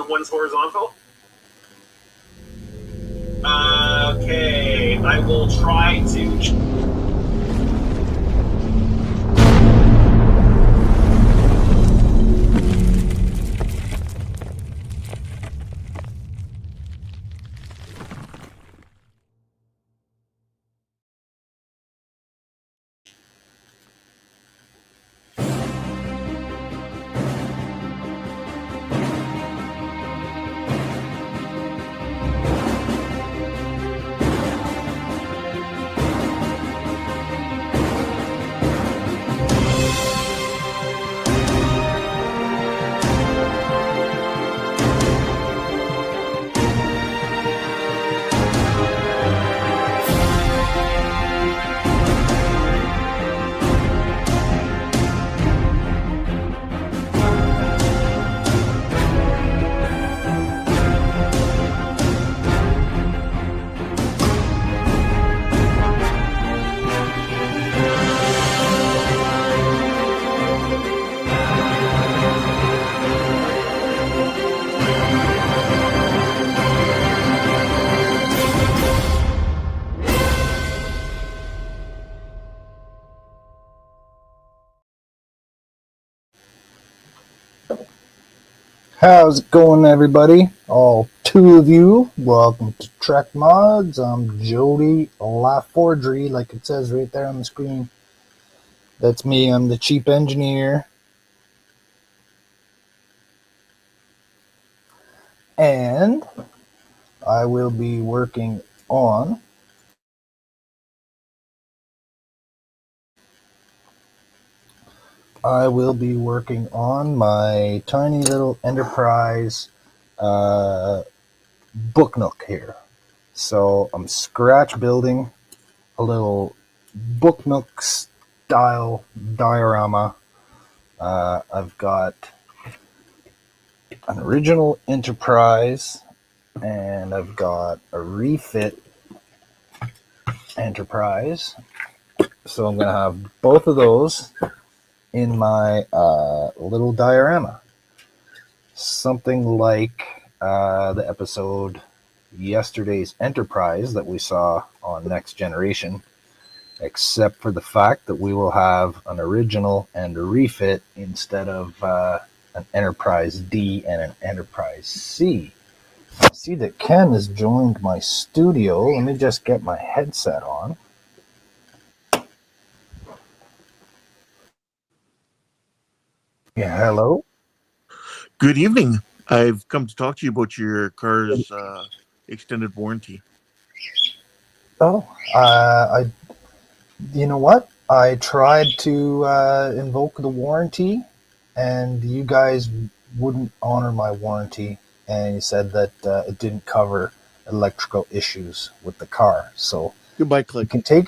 one's horizontal. Okay, I will try to... How's it going, everybody? All two of you. Welcome to Trek Mods. I'm Jody LaForgery, like it says right there on the screen. That's me. I'm the chief engineer. And I will be working on my tiny little enterprise Book Nook here. So I'm scratch building a little Book Nook style diorama. I've got an original Enterprise and I've got a refit Enterprise. So I'm going to have both of those in my little diorama. Something like the episode Yesterday's Enterprise that we saw on Next Generation, except for the fact that we will have an original and a refit instead of an Enterprise D and an Enterprise C. I see that Ken has joined my studio. Let me just get my headset on. Yeah, hello. Good evening. I've come to talk to you about your car's extended warranty. Oh, you know what? I tried to invoke the warranty, and you guys wouldn't honor my warranty, and you said that it didn't cover electrical issues with the car. So Goodbye, Click. You can take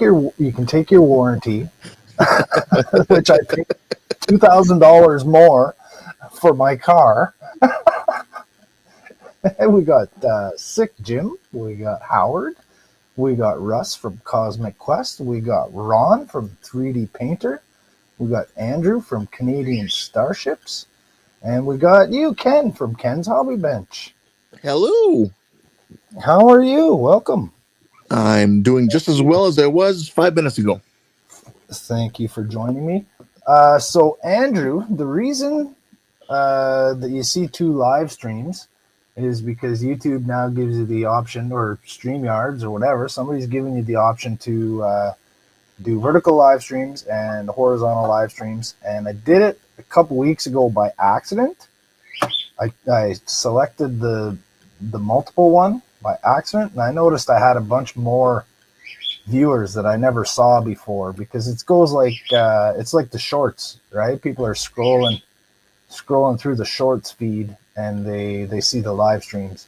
your warranty, which I paid $2,000 more for my car. And we got Sick Jim, we got Howard, we got Russ from Cosmic Quest, we got Ron from 3D Painter, we got Andrew from Canadian Starships, and we got you, Ken, from Ken's Hobby Bench. Hello. How are you? Welcome. I'm doing just as well as I was 5 minutes ago. Thank you for joining me. So, Andrew, the reason that you see two live streams is because YouTube now gives you the option, or StreamYards or whatever, somebody's giving you the option to do vertical live streams and horizontal live streams. And I did it a couple weeks ago by accident. I selected the multiple one by accident, and I noticed I had a bunch more viewers that I never saw before, because it goes like it's like the shorts, right? People are scrolling through the shorts feed, and they see the live streams.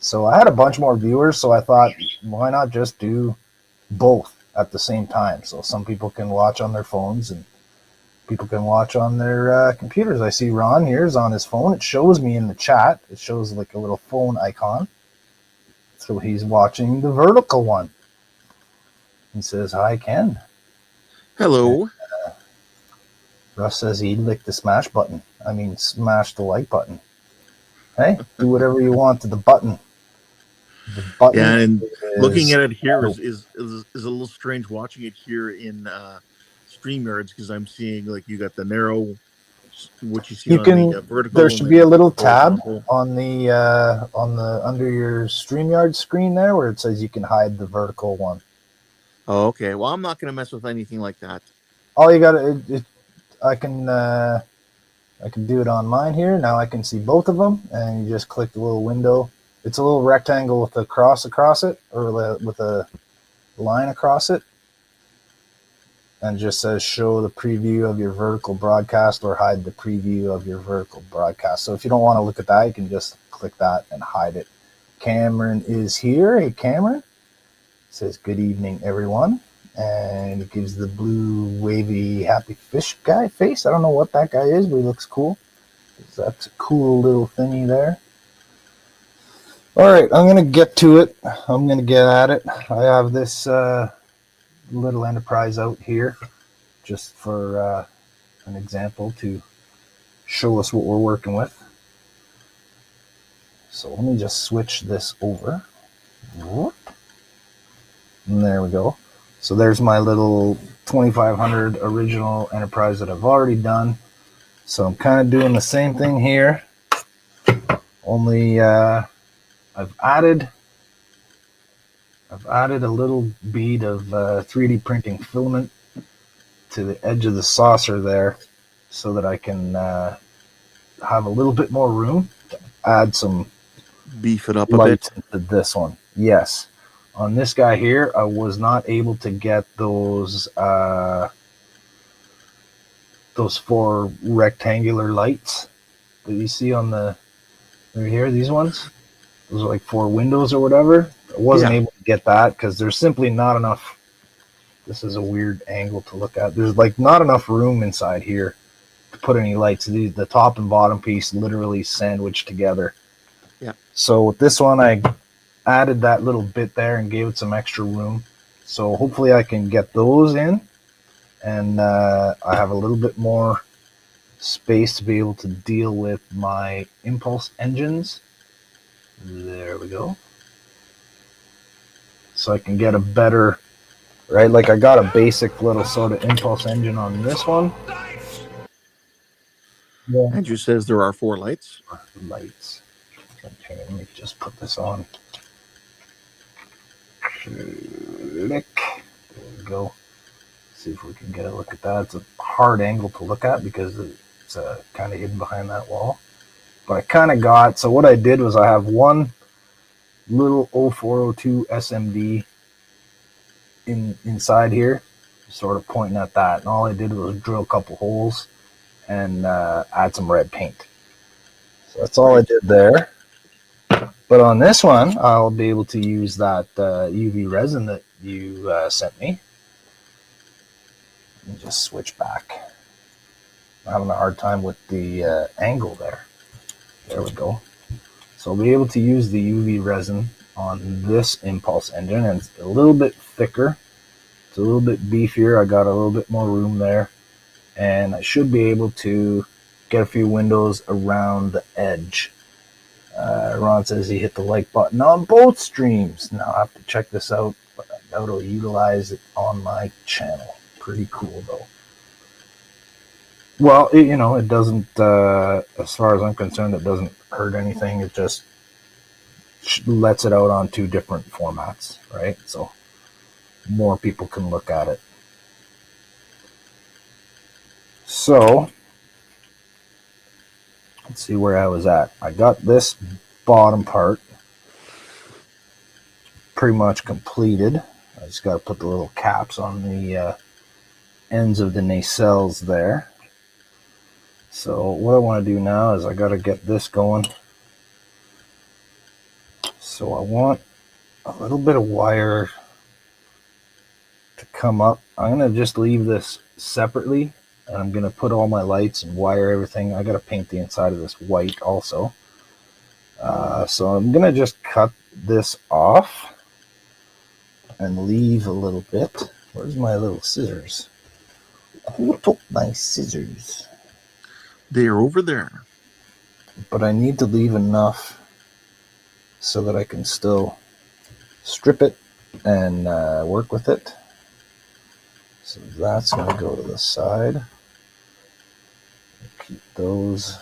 So I had a bunch more viewers, so I thought, why not just do both at the same time? So some people can watch on their phones and people can watch on their computers. I see Ron here is on his phone. It shows me in the chat. It shows like a little phone icon. So he's watching the vertical one. He says, hi, Ken. Hello. And, Russ says he licked the smash the like button. Hey, do whatever you want to the button. The button Yeah, and looking is at it here is a little strange watching it here in StreamYards because I'm seeing like you got the narrow, what you see you on the can. There vertical, and should be then a little tab horizontal. on the under your StreamYard screen there where it says you can hide the vertical one. Oh, okay. Well, I'm not going to mess with anything like that. All you gotta, I can do it on mine here. Now I can see both of them, and you just click the little window. It's a little rectangle with a cross across it, or with a line across it, and just says show the preview of your vertical broadcast or hide the preview of your vertical broadcast. So if you don't want to look at that, you can just click that and hide it. Cameron is here. Hey, Cameron. Says good evening, everyone. And it gives the blue wavy happy fish guy face. I don't know what that guy is, but he looks cool. So that's a cool little thingy there. All right, I'm going to get to it. I'm going to get at it. I have this little enterprise out here just for an example to show us what we're working with. So let me just switch this over. And there we go. So there's my little 2500 original enterprise that I've already done. So I'm kind of doing the same thing here, only I've added a little bead of 3D printing filament to the edge of the saucer there so that I can have a little bit more room to add some Beef it up a lights bit. into this one. Yes. On this guy here, I was not able to get those 4 rectangular lights that you see on the right here, these ones. Those are like 4 windows or whatever. I wasn't Yeah. able to get that because there's simply not enough. This is a weird angle to look at. There's like not enough room inside here to put any lights. The top and bottom piece literally sandwiched together. Yeah. So with this one, I added that little bit there and gave it some extra room. So hopefully I can get those in, and I have a little bit more space to be able to deal with my impulse engines. There we go. So I can get a better, right? Like I got a basic little sort of impulse engine on this one. Yeah. Andrew says there are 4 lights. Lights. Okay, let me just put this on. Click. There we go. See if we can get a look at that. It's a hard angle to look at because it's kind of hidden behind that wall. But I kind of got, so what I did was I have one little 0402 SMD inside here, sort of pointing at that. And all I did was drill a couple holes and add some red paint. So that's all I did there. But on this one, I'll be able to use that UV resin that you sent me. Let me just switch back. I'm having a hard time with the angle there. There we go. So I'll be able to use the UV resin on this impulse engine, and it's a little bit thicker. It's a little bit beefier. I got a little bit more room there, and I should be able to get a few windows around the edge. Ron says he hit the like button on both streams. Now I have to check this out, but I doubt I'll utilize it on my channel. Pretty cool though. Well, it doesn't, as far as I'm concerned, it doesn't hurt anything. It just lets it out on 2 different formats, right? So more people can look at it. So let's see where I was at. I got this bottom part pretty much completed. I just got to put the little caps on the ends of the nacelles there. So what I want to do now is I got to get this going. So I want a little bit of wire to come up. I'm going to just leave this separately, and I'm going to put all my lights and wire everything. I got to paint the inside of this white also. So I'm going to just cut this off and leave a little bit. Where's my little scissors? Who took my scissors? They're over there. but I need to leave enough so that I can still strip it and work with it. So that's going to go to the side. Keep those.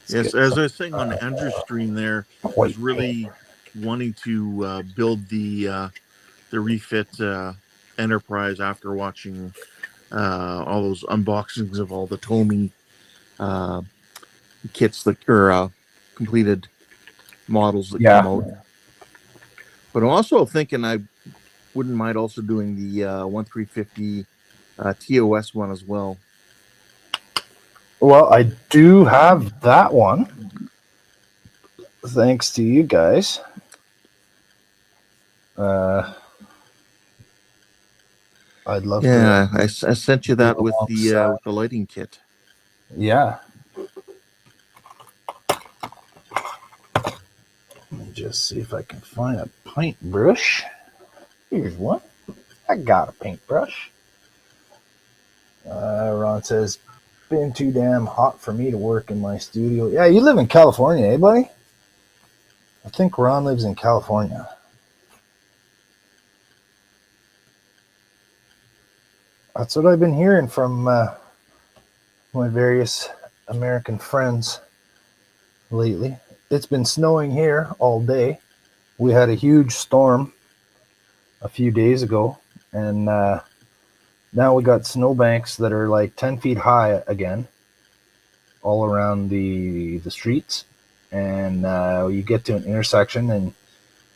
Yes, as I was saying on Andrew's stream there, I was really wanting to build the refit Enterprise after watching all those unboxings of all the Tomy kits that are completed models that come out. But I'm also thinking I wouldn't mind also doing the 1350 TOS one as well. Well, I do have that one. Thanks to you guys. I'd love to. Yeah, I sent you that with the lighting kit. Yeah. Let me just see if I can find a paintbrush. Here's one. I got a paintbrush. Ron says, been too damn hot for me to work in my studio. Yeah, you live in California, eh, buddy? I think Ron lives in California. That's what I've been hearing from my various American friends lately. It's been snowing here all day. We had a huge storm a few days ago, and now we got snowbanks that are like 10 feet high again all around the streets. And you get to an intersection and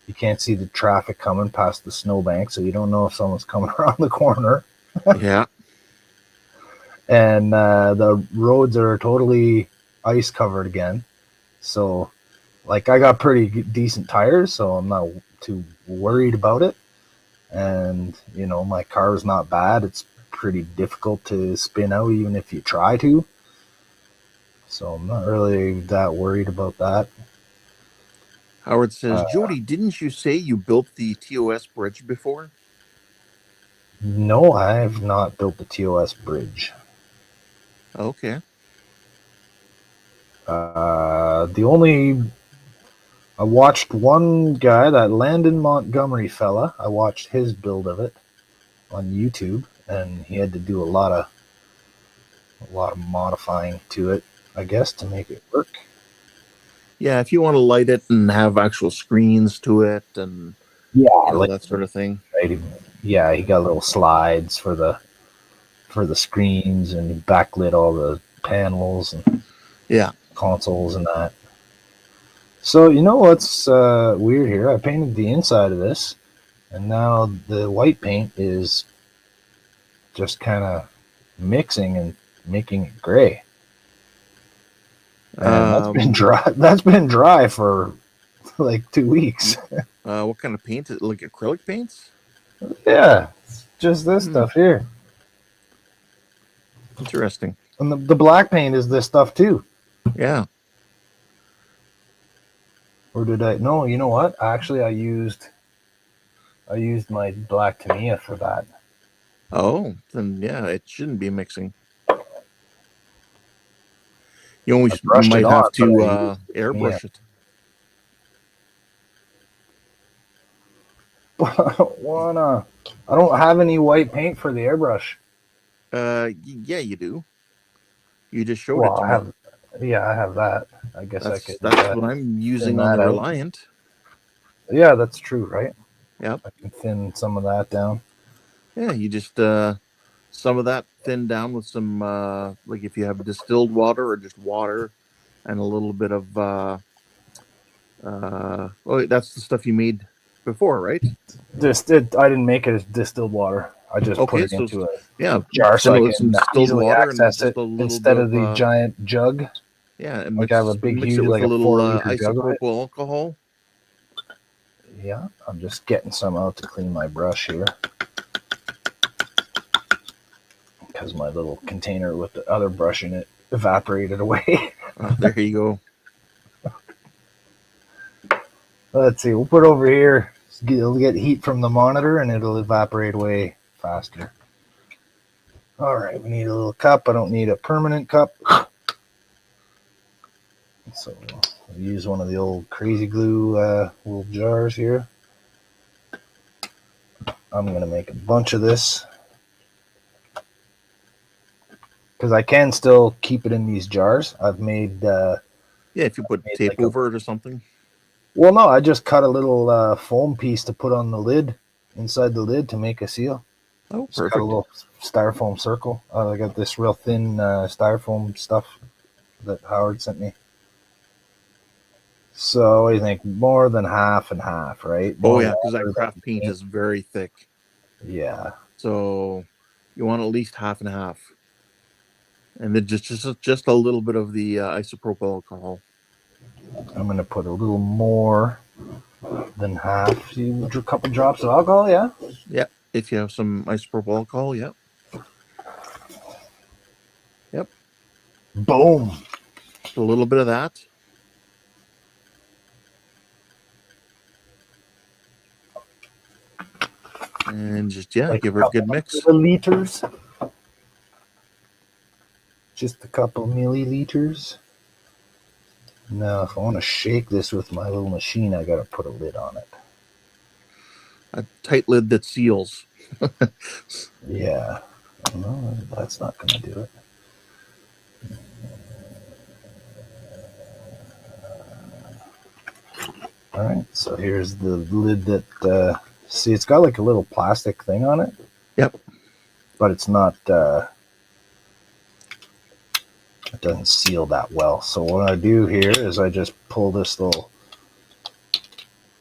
you can't see the traffic coming past the snowbank, so you don't know if someone's coming around the corner. Yeah. And the roads are totally ice covered again. So, like, I got pretty decent tires, so I'm not too worried about it. And, you know, my car is not bad. It's pretty difficult to spin out even if you try to. So I'm not really that worried about that. Howard says, Jody, didn't you say you built the TOS bridge before? No, I have not built the TOS bridge. Okay. I watched one guy, that Landon Montgomery fella. I watched his build of it on YouTube, and he had to do a lot of modifying to it, I guess, to make it work. Yeah, if you want to light it and have actual screens to it, and like that sort of thing. Yeah, he got little slides for the screens, and he backlit all the panels and consoles and that. So you know what's weird here? I painted the inside of this, and now the white paint is just kind of mixing and making it gray. And that's been dry. That's been dry for like 2 weeks. What kind of paint? Like acrylic paints? Yeah, just this stuff here. Interesting. And the black paint is this stuff too. Yeah. Or did I? No, you know what? Actually, I used my black Tamiya for that. Oh, then yeah, it shouldn't be mixing. You only might have to airbrush it. I don't have any white paint for the airbrush. Yeah, you do. You just showed it to me. I have that. I guess that's I could. That's what I'm using on the Reliant. Yeah, that's true, right? Yep. I can thin some of that down. Yeah, you just some of that thin down with some like if you have distilled water or just water and a little bit of that's the stuff you made before, right? I didn't make it as distilled water. I just put it into a jar so I can easily access it instead of the giant jug. Yeah, and like I have a big mix huge, it with like a little 4-liter jug of it. isopropyl alcohol. Yeah, I'm just getting some out to clean my brush here because my little container with the other brush in it evaporated away. There you go. Let's see. We'll put it over here. It'll get heat from the monitor and it'll evaporate away faster. All right, we need a little cup. I don't need a permanent cup. use one of the old crazy glue little jars here. I'm going to make a bunch of this because I can still keep it in these jars. I've made if you put tape like over it or something. Well, no, I just cut a little foam piece to put on the lid, inside the lid to make a seal. Oh, Just cut a perfect. little styrofoam circle. I got this real thin styrofoam stuff that Howard sent me. So what do you think? More than half and half, right? Oh More yeah, because that water craft than paint is very thick. Yeah. So you want at least half and half, and then just a little bit of the isopropyl alcohol. I'm gonna put a little more than half. A couple drops of alcohol, yeah. Yeah, if you have some isopropyl alcohol, yeah. Yep. Boom. A little bit of that. And just Like give a her a good couple mix. milliliters. Just a couple milliliters. Now, if I want to shake this with my little machine, I got to put a lid on it. A tight lid that seals. Yeah. No, that's not going to do it. All right. So here's the lid that, see, it's got like a little plastic thing on it. Yep. But it's not, it doesn't seal that well. So what I do here is I just pull this little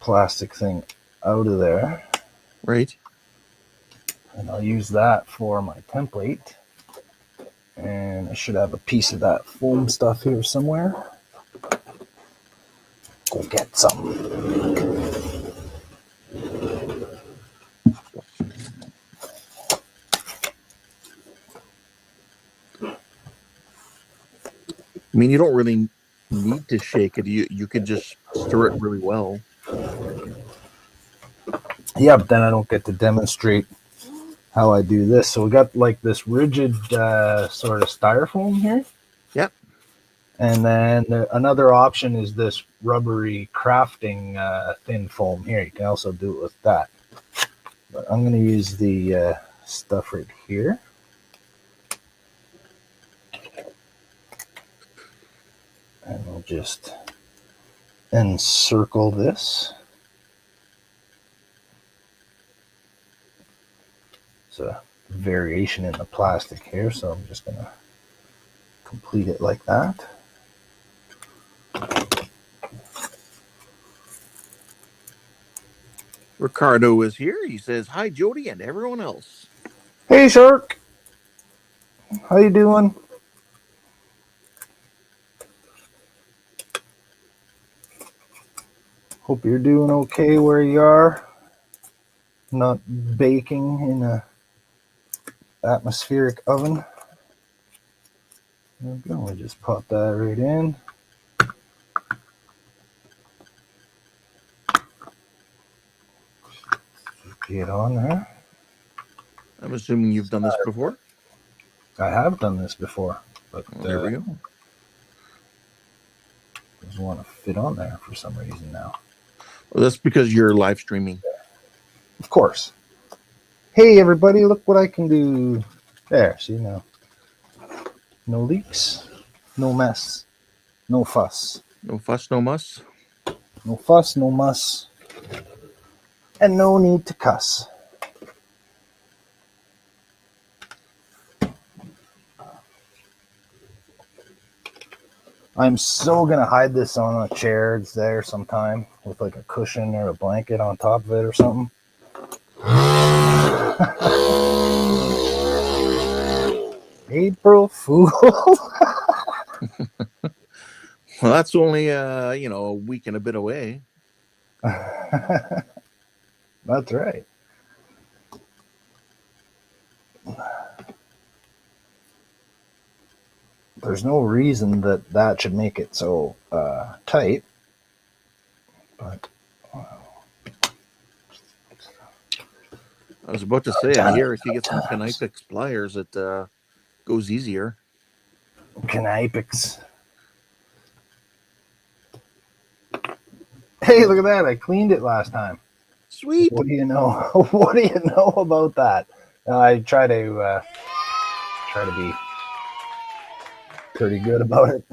plastic thing out of there. Right. And I'll use that for my template. And I should have a piece of that foam stuff here somewhere. Go get some. I mean, you don't really need to shake it. You could just stir it really well. Yeah, but then I don't get to demonstrate how I do this. So we got like this rigid sort of styrofoam here. Yep. And then another option is this rubbery crafting thin foam here. You can also do it with that. But I'm going to use the stuff right here. And we'll just encircle this. It's a variation in the plastic here, so I'm just going to complete it like that. Ricardo is here. He says, "Hi, Jody, and everyone else." Hey, Shark. How you doing? Hope you're doing okay where you are. Not baking in a atmospheric oven. There we go. We just pop that right in. Get on there. I'm assuming you've done this before. I have done this before, but Well, there we go. Doesn't want to fit on there for some reason now. Well, that's because you're live streaming. Of course. Hey, everybody, look what I can do. There, see now. No leaks, no mess, no fuss. No fuss, no muss. No fuss, no muss, and no need to cuss. I'm so going to hide this on a chair. It's there sometime with like a cushion or a blanket on top of it or something. April Fool. Well, that's only a week and a bit away. That's right. There's no reason that should make it so tight. But I was about to say, I hear if you get some Knipex pliers, it goes easier. Knipex. Hey, look at that! I cleaned it last time. Sweet. What do you know? What do you know about that? I try to be pretty good about it.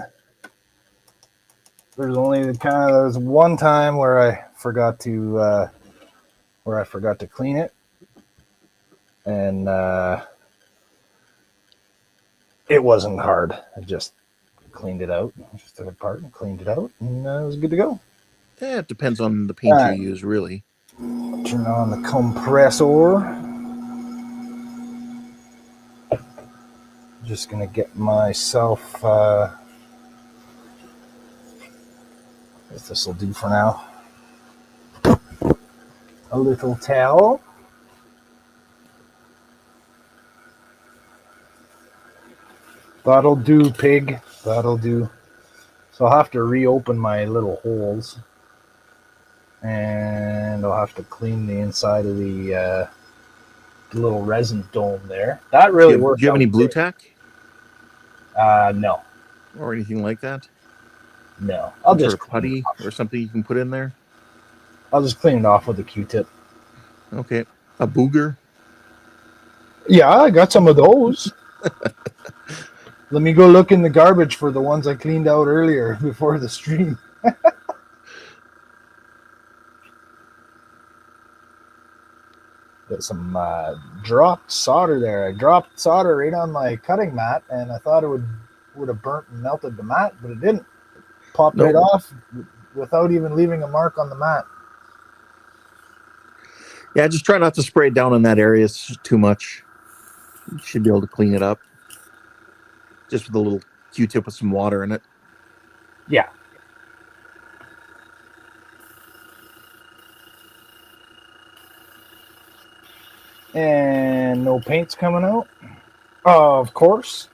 There's only there's one time where I forgot to clean it, and it wasn't hard. I just cleaned it out, just took it apart and cleaned it out, and it was good to go. Yeah, it depends on the All paint you right, use, really. turn on the compressor. Just gonna get myself. This will do for now. A little towel. That'll do, pig. That'll do. So I'll have to reopen my little holes, and I'll have to clean the inside of the little resin dome there. That really Do worked you have out any blue great. tack No, or anything like that? no. Some sort of putty or something you can put in there? I'll just clean it off with a Q-tip. Okay. A booger? Yeah, I got some of those. Let me go look in the garbage for the ones I cleaned out earlier before the stream. Got some dropped solder there. I dropped solder right on my cutting mat, and I thought it would have burnt and melted the mat, but it didn't. Popped Nope. right off without even leaving a mark on the mat. Yeah, just try not to spray it down in that area too much. You should be able to clean it up. Just with a little Q-tip with some water in it. Yeah. And no paint's coming out. Of course.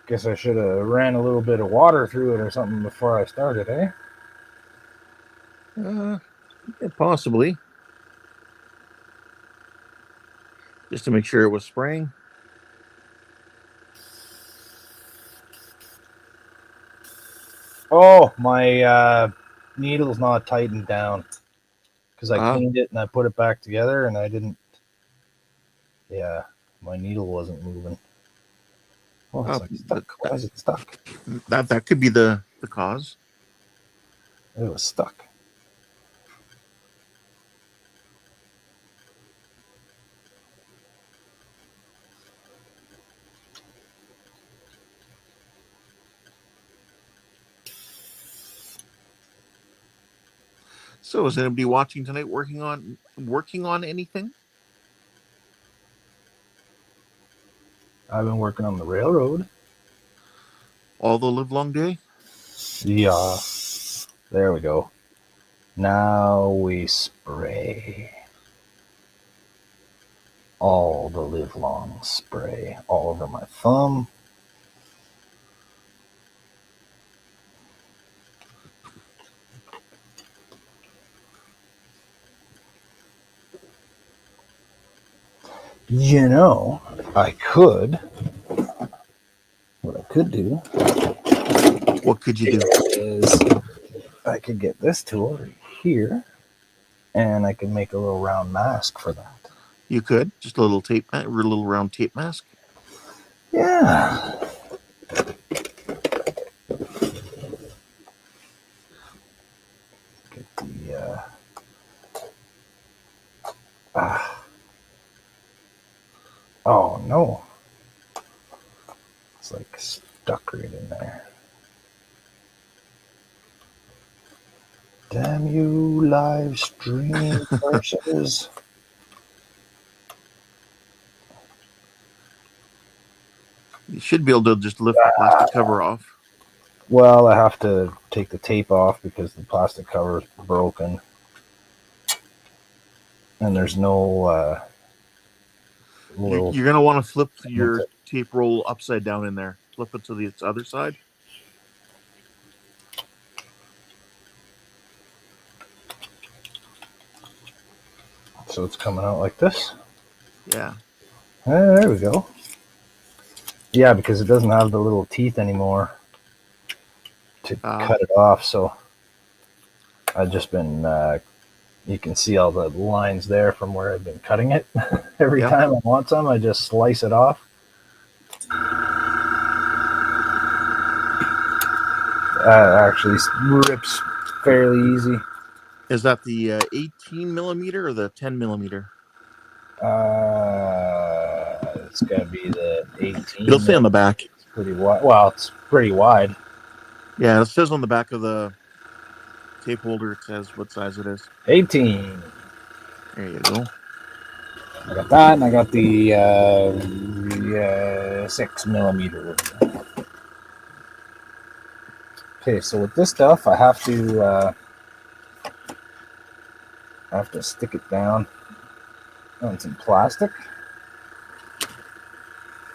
Guess I should have ran a little bit of water through it or something before I started, eh? Yeah, possibly. Just to make sure it was spraying. Oh, my needle's not tightened down because I cleaned it and I put it back together, and I didn't. Yeah, my needle wasn't moving. Oh, it's like stuck. Why is it stuck? That could be the cause. It was stuck. So is anybody watching tonight working on anything? I've been working on the railroad. All the live long day? Yeah. There we go. Now we spray. All the live long spray all over my thumb. You know, what I could do. What could you do? Is I could get this tool right here, and I can make a little round mask for that. You could just a little little round tape mask. Yeah. Get the oh no, it's like stuck right in there. Damn you, live stream versus. You should be able to just lift the plastic cover off. Well, I have to take the tape off because the plastic cover is broken. And there's no little. You're gonna want to flip your tape roll upside down in there. Flip it to the other side. So it's coming out like this. Yeah. There we go. Yeah, because it doesn't have the little teeth anymore to cut it off. So I've just been, you can see all the lines there from where I've been cutting it. Every time I want some, I just slice it off. Actually rips fairly easy. Is that the 18 millimeter or the 10 millimeter? It's got to be the 18. It'll say on the back. It's pretty wide. Well, it's pretty wide. Yeah, it says on the back of the tape holder, it says what size it is. 18. There you go. I got that, and I got the 6 millimeter. Okay, so with this stuff, I have to stick it down on some plastic,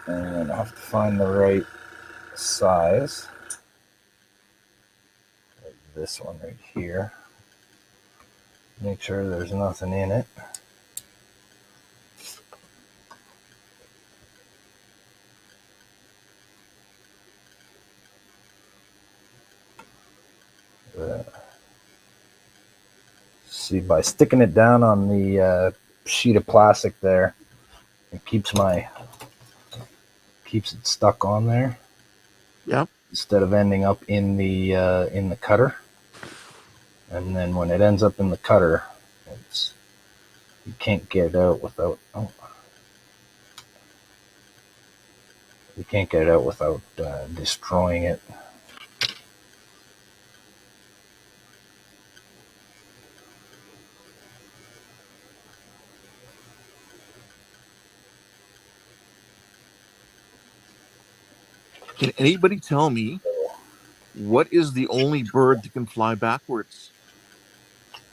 and I have to find the right size. Like this one right here. Make sure there's nothing in it. See, by sticking it down on the sheet of plastic there, it keeps it stuck on there. Yep. Instead of ending up in the cutter, and then when it ends up in the cutter, you can't get it out without. Oh, you can't get it out without destroying it. Can anybody tell me what is the only bird that can fly backwards?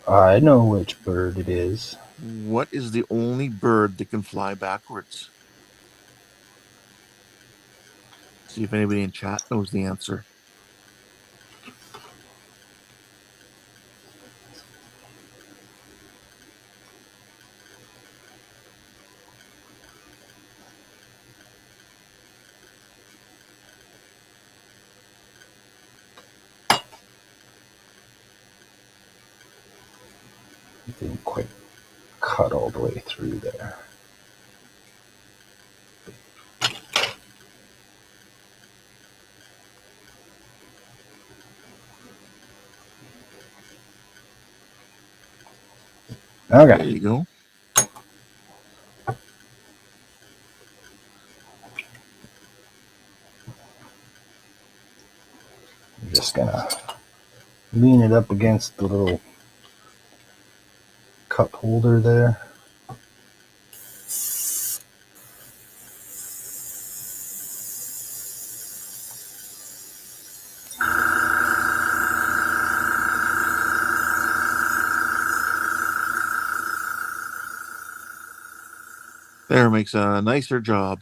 I know which bird it is. What is the only bird that can fly backwards? See if anybody in chat knows the answer. It didn't quite cut all the way through there. Okay. There you go. I'm just gonna lean it up against the little cup holder there. There, makes a nicer job.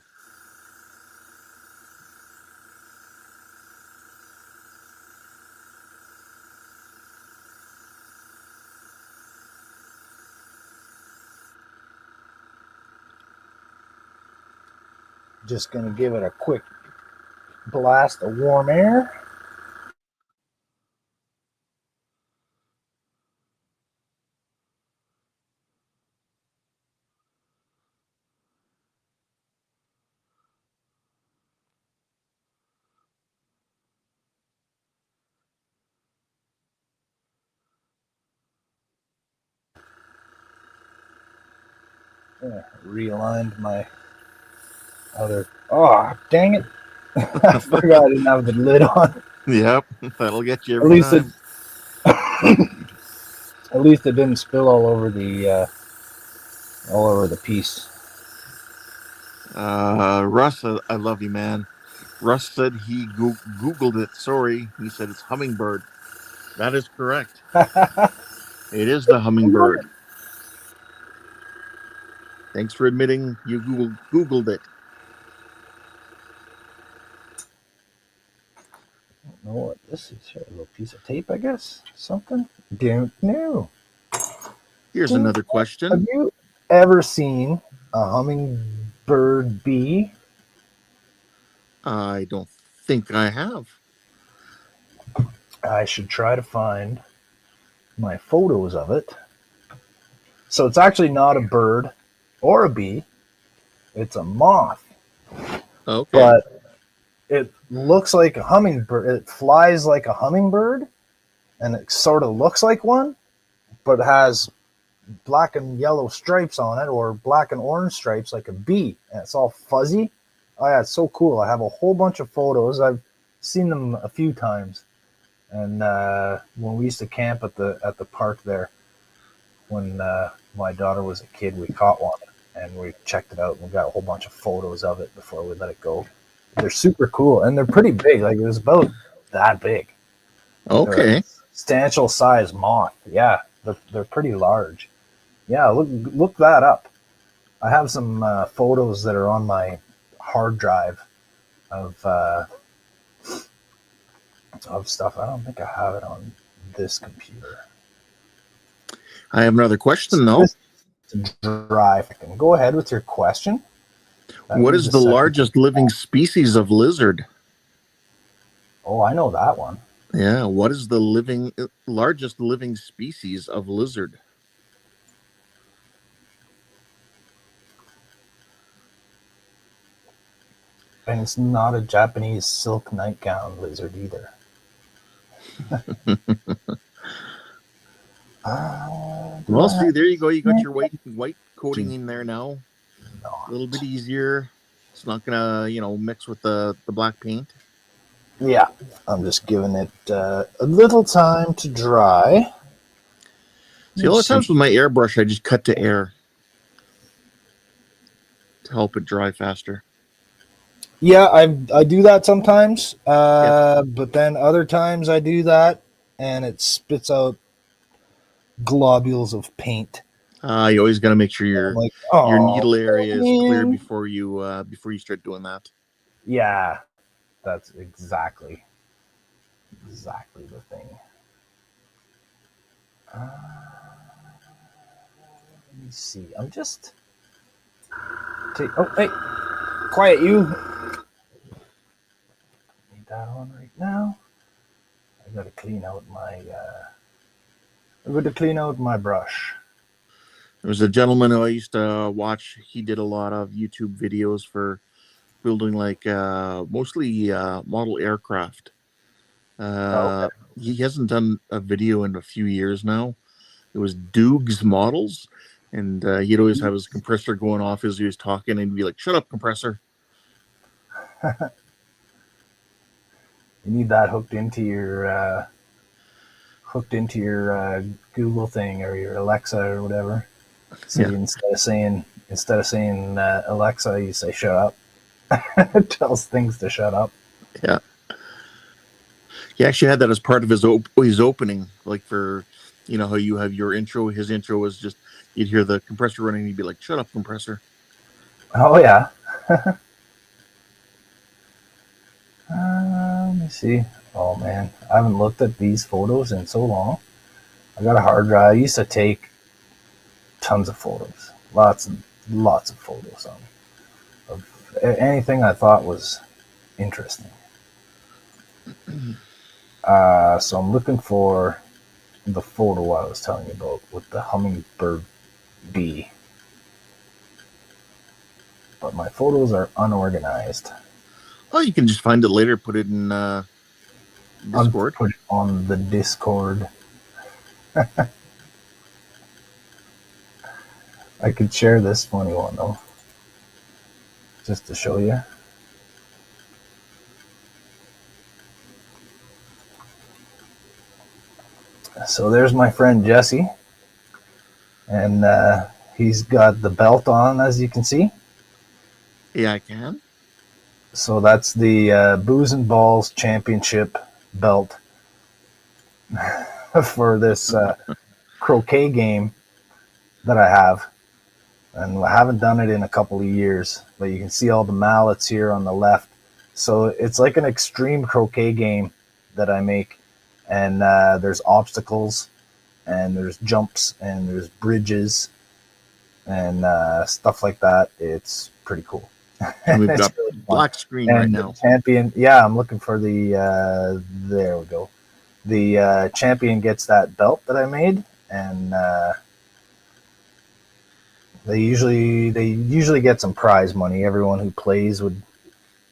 Just gonna give it a quick blast of warm air. Realigned my other. Oh, dang it! I forgot I didn't have the lid on. Yep, that'll get you every time. At least it didn't spill all over the piece. Russ, I love you, man. Russ said he Googled it. Sorry, he said it's hummingbird. That is correct. It is the hummingbird. Thanks for admitting you Googled it. I don't know what this is here. A little piece of tape, I guess. Something? Don't know. Here's another question. Have you ever seen a hummingbird bee? I don't think I have. I should try to find my photos of it. So it's actually not a bird or a bee. It's a moth. Okay. But it looks like a hummingbird. It flies like a hummingbird, and it sort of looks like one, but it has black and yellow stripes on it, or black and orange stripes like a bee, and it's all fuzzy. Oh yeah, it's so cool. I have a whole bunch of photos. I've seen them a few times, and when we used to camp at the park there, when my daughter was a kid, we caught one and we checked it out, and we got a whole bunch of photos of it before we let it go. They're super cool, and they're pretty big. Like, it was about that big. They're a Okay. substantial size moth. Yeah, they're pretty large. Yeah, look that up. I have some photos that are on my hard drive of stuff. I don't think I have it on this computer. I have another question, So though. this drive. Go ahead with your question. What is the largest living species of lizard? Oh, I know that one. Yeah. What is the largest living species of lizard? And it's not a Japanese silk nightgown lizard either. Well, see, there you go. You got your white coating in there now. A little bit easier. It's not gonna, mix with the black paint. Yeah, I'm just giving it a little time to dry. See, a lot of times with my airbrush, I just cut to air to help it dry faster. Yeah, I do that sometimes, but then other times I do that and it spits out globules of paint. You always got to make sure your Like, your needle area is clear man. before you start doing that. Yeah, that's exactly the thing. Let me see. I'm just hey, quiet you. Need that on right now. I gotta clean out my brush. There was a gentleman who I used to watch. He did a lot of YouTube videos for building mostly model aircraft. Okay. He hasn't done a video in a few years now. It was Doog's Models, and he'd always have his compressor going off as he was talking, and he'd be like, "Shut up, compressor." You need that hooked into your Google thing or your Alexa or whatever. So Yeah. instead of saying Alexa, you say shut up. It tells things to shut up. Yeah. He actually had that as part of his opening, like for, how you have your intro. His intro was just, you'd hear the compressor running, and he'd be like, "Shut up, compressor." Oh yeah. Let me see. Oh man, I haven't looked at these photos in so long. I got a hard drive. I used to take tons of photos, lots and lots of photos of anything I thought was interesting. So I'm looking for the photo I was telling you about with the hummingbird bee. But my photos are unorganized. Well, you can just find it later, put it in Discord. I'll put it on the Discord. I could share this funny one though, just to show you. So there's my friend Jesse, and he's got the belt on, as you can see. Yeah, I can. So that's the Booze and Balls Championship belt for this croquet game that I have. and I haven't done it in a couple of years. But you can see all the mallets here on the left. So it's like an extreme croquet game that I make, and there's obstacles, and there's jumps, and there's bridges, and stuff like that. It's pretty cool. And we've It's got really fun. black screen And right the now. champion, yeah, I'm looking for the. There we go. The champion gets that belt that I made, and they usually get some prize money. Everyone who plays would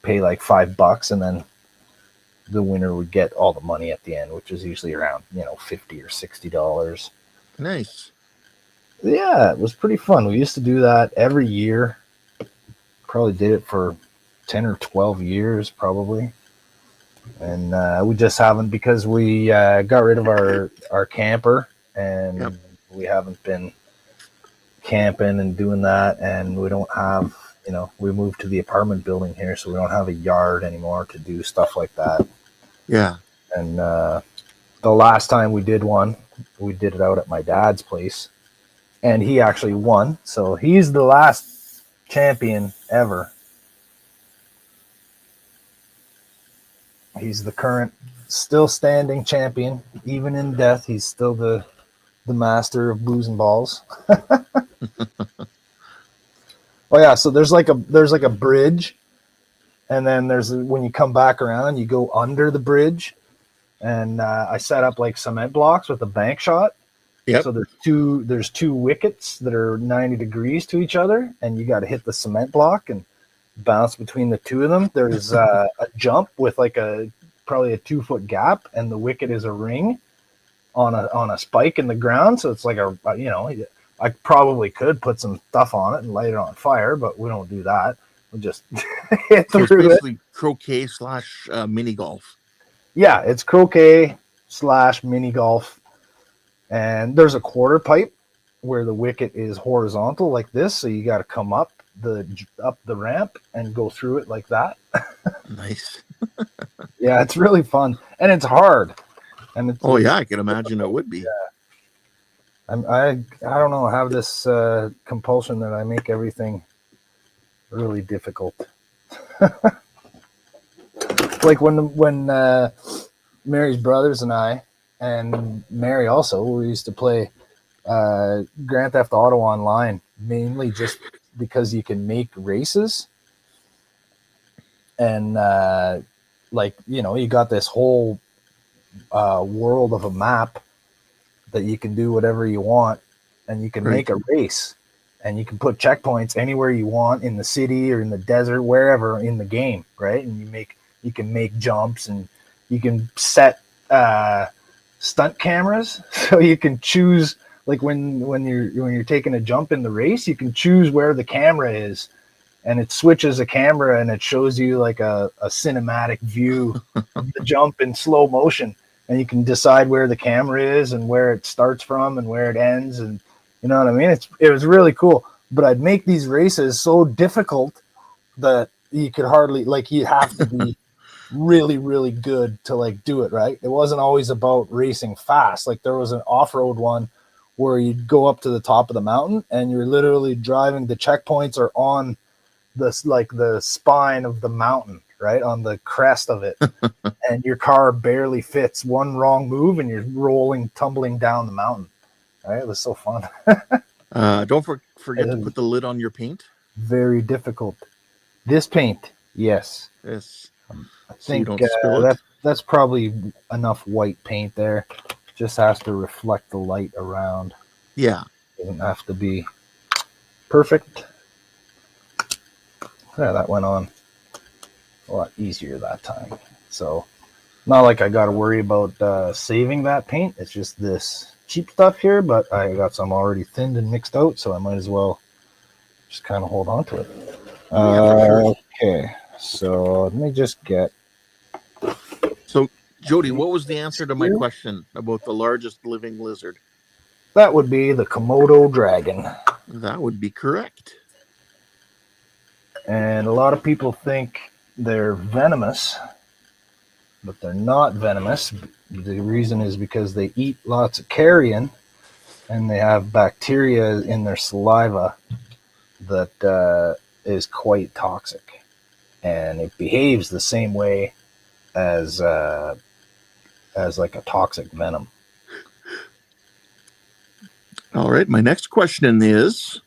pay like $5, and then the winner would get all the money at the end, which is usually around $50 or $60. Nice. Yeah, it was pretty fun. We used to do that every year. Probably did it for 10 or 12 years, probably. And we just haven't, because we got rid of our camper, and Yep. we haven't been camping and doing that, and we don't have, we moved to the apartment building here, so we don't have a yard anymore to do stuff like that. Yeah. And the last time we did one, we did it out at my dad's place, and he actually won. So he's the last champion ever. He's the current, still standing champion. Even in death, he's still the master of booze and balls. Oh yeah, so there's like a bridge, and then there's, when you come back around, you go under the bridge, and I set up like cement blocks with a bank shot. Yep. So there's two wickets that are 90 degrees to each other, and you got to hit the cement block and bounce between the two of them. There's a jump with like probably a 2-foot gap, and the wicket is a ring on a spike in the ground. So it's like I probably could put some stuff on it and light it on fire, but we don't do that. We just hit So it's through it. basically croquet / mini golf. Yeah, it's croquet / mini golf. And there's a quarter pipe where the wicket is horizontal like this, so you got to come up the ramp and go through it like that. Nice. Yeah, it's really fun, and it's hard. And Oh yeah, I can imagine it would be. I don't know. I have this compulsion that I make everything really difficult. Like when Mary's brothers and I, and Mary also, we used to play Grand Theft Auto online, mainly just because you can make races, and you got this whole world of a map that you can do whatever you want, and you can Right. make a race, and you can put checkpoints anywhere you want in the city or in the desert, wherever in the game, right? And you can make jumps, and you can set stunt cameras, so you can choose, like when you're taking a jump in the race, you can choose where the camera is, and it switches a camera, and it shows you like a cinematic view of the jump in slow motion, and you can decide where the camera is and where it starts from and where it ends, and you know what I mean. It was really cool, but I'd make these races so difficult that you could hardly, like, you have to be really, really good to like do it right. It wasn't always about racing fast. Like, there was an off-road one where you'd go up to the top of the mountain, and you're literally driving, the checkpoints are on this, like the spine of the mountain, right on the crest of it, and your car barely fits. One wrong move and you're tumbling down the mountain. Right? It was so fun. Don't forget to put the lid on your paint. Very difficult. This paint, yes. Yes. I So you think don't spill it. that's probably enough white paint there. Just has to reflect the light around. Yeah. Doesn't have to be perfect. Yeah, that went on a lot easier that time. So, not like I got to worry about saving that paint. It's just this cheap stuff here, but I got some already thinned and mixed out, so I might as well just kind of hold on to it. Yeah, for sure. Okay, so let me just get. So, Jody, what was the answer to my question about the largest living lizard? That would be the Komodo dragon. That would be correct. And a lot of people think they're venomous, but they're not venomous. The reason is because they eat lots of carrion, and they have bacteria in their saliva that is quite toxic, and it behaves the same way as like a toxic venom. All right. My next question is,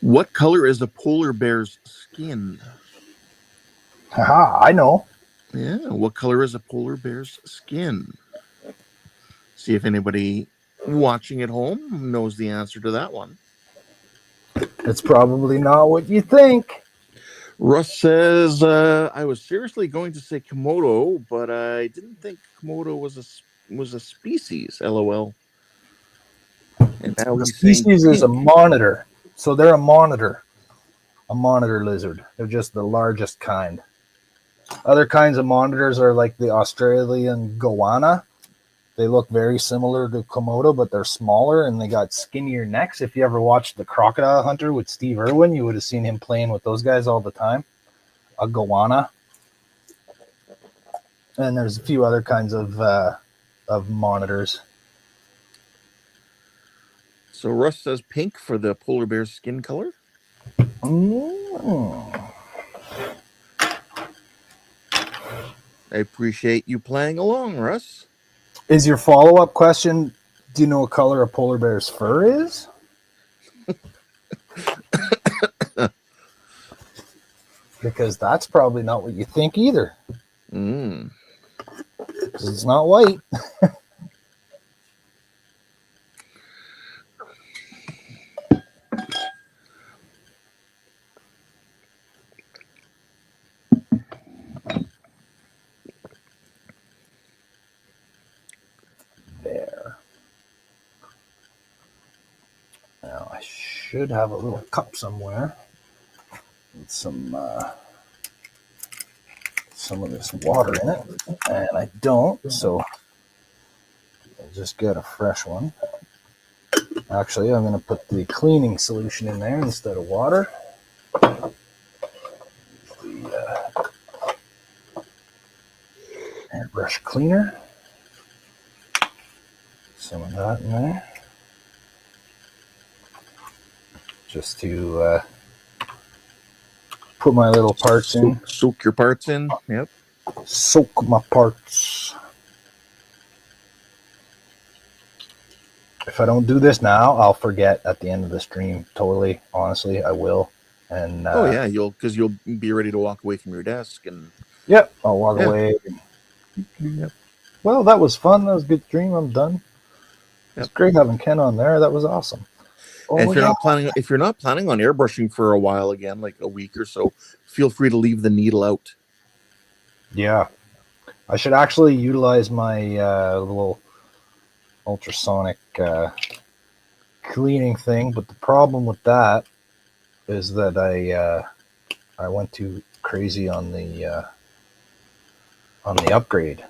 what color is a polar bear's skin? Haha, I know. Yeah. What color is a polar bear's skin? See if anybody watching at home knows the answer to that one. It's probably not what you think. Russ says, I was seriously going to say Komodo, but I didn't think Komodo was a species. LOL. And now The he's saying species is a pink. monitor, so they're a monitor lizard. They're just the largest kind. Other kinds of monitors are like the Australian goanna. They look very similar to Komodo, but they're smaller and they got skinnier necks. If you ever watched The Crocodile Hunter with Steve Irwin, you would have seen him playing with those guys all the time. A goanna. And there's a few other kinds of monitors. So Russ says pink for the polar bear's skin color. Mm. I appreciate you playing along, Russ. Is your follow-up question, do you know what color a polar bear's fur is? Because that's probably not what you think either. Mm. It's not white. There. Now I should have a little cup somewhere with some of this water in it, and I don't, so I'll just get a fresh one. Actually, I'm going to put the cleaning solution in there instead of water. The airbrush cleaner. Some of that in there. Just to put my little parts in. Soak your parts in. Yep. Soak my parts. If I don't do this now, I'll forget at the end of the stream. Totally, honestly, I will. And yeah, you'll be ready to walk away from your desk and. Yep, I'll walk away. Yep. Well, that was fun. That was a good stream. I'm done. It's great having Ken on there. That was awesome. And if you're not planning on airbrushing for a while again, like a week or so, feel free to leave the needle out. Yeah, I should actually utilize my little ultrasonic cleaning thing, but the problem with that is that I went too crazy on the upgrade.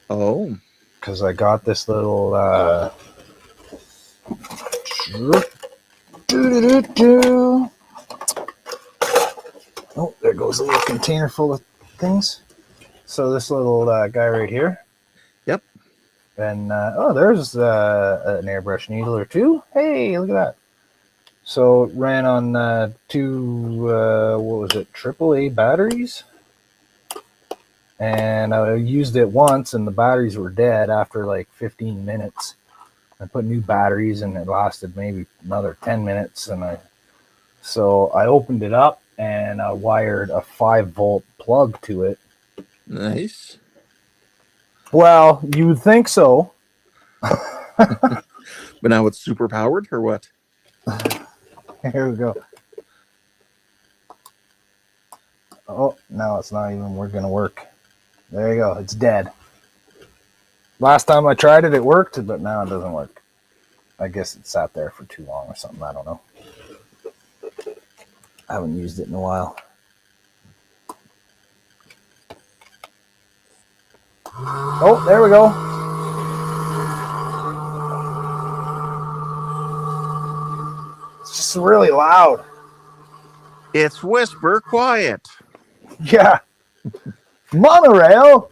Oh, because I got this little oh, there goes a little container full of things. So this little guy right here. Yep. And there's an airbrush needle or two. Hey, look at that. So it ran on two what was it, AAA batteries, and I used it once, and the batteries were dead after like 15 minutes. I put new batteries, and it lasted maybe another 10 minutes, so I opened it up and I wired a 5-volt plug to it. Nice. Well, you would think so. But now it's super powered, or what? Here we go. Oh, now it's not even going to work. There you go. It's dead. Last time I tried it, it worked, but now it doesn't work. I guess it sat there for too long or something. I don't know. I haven't used it in a while. Oh, there we go. It's just really loud. It's whisper quiet. Yeah. Monorail.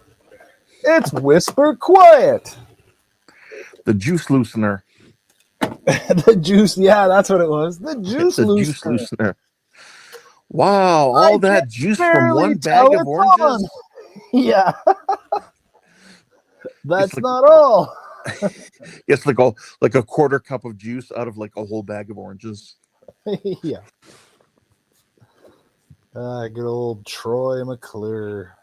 It's whisper quiet. The juice loosener. The juice, yeah, that's what it was. The juice It's a juice loosener. loosener. Wow, I all can that juice from barely one bag tell of it's on. oranges. Yeah, It's that's like not all. it's like a quarter cup of juice out of like a whole bag of oranges. Yeah. Good old Troy McClure.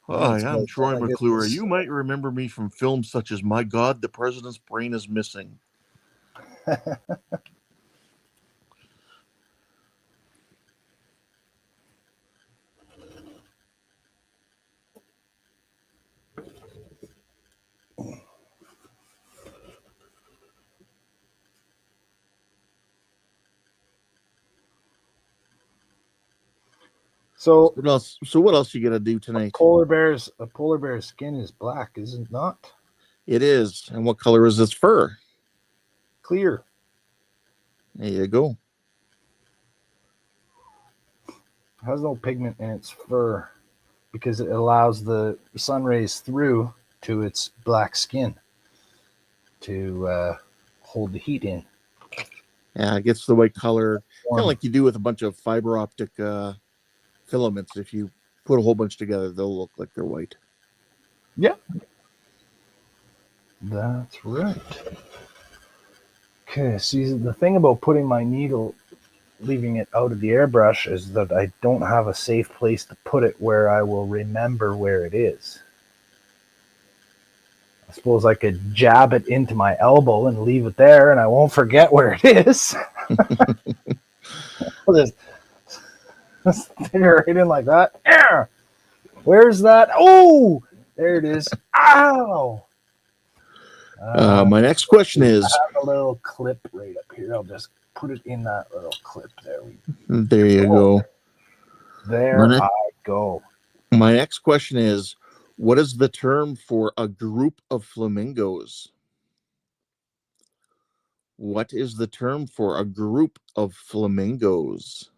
Hi, That's I'm like when Troy I get McClure. this. You might remember me from films such as My God, the President's Brain is Missing. So What else? So what else you gonna do tonight? a polar bear's skin is black, is it not? It is. And what color is its fur? Clear. There you go. It has no pigment in its fur because it allows the sun rays through to its black skin to hold the heat in. Yeah, it gets the white color, kind of Warm. like you do with a bunch of fiber optic filaments. If you put a whole bunch together, they'll look like they're white. Yeah, that's right. Okay, see, the thing about putting my needle, leaving it out of the airbrush, is that I don't have a safe place to put it where I will remember where it is. I suppose I could jab it into my elbow and leave it there, and I won't forget where it is. I'll just stick it right in like that. Yeah. Where's that? Oh, there it is. Ow! My next question I is, have a little clip right up here. I'll just put it in that little clip. there you go. There I go. My next question is, what is the term for a group of flamingos? What is the term for a group of flamingos?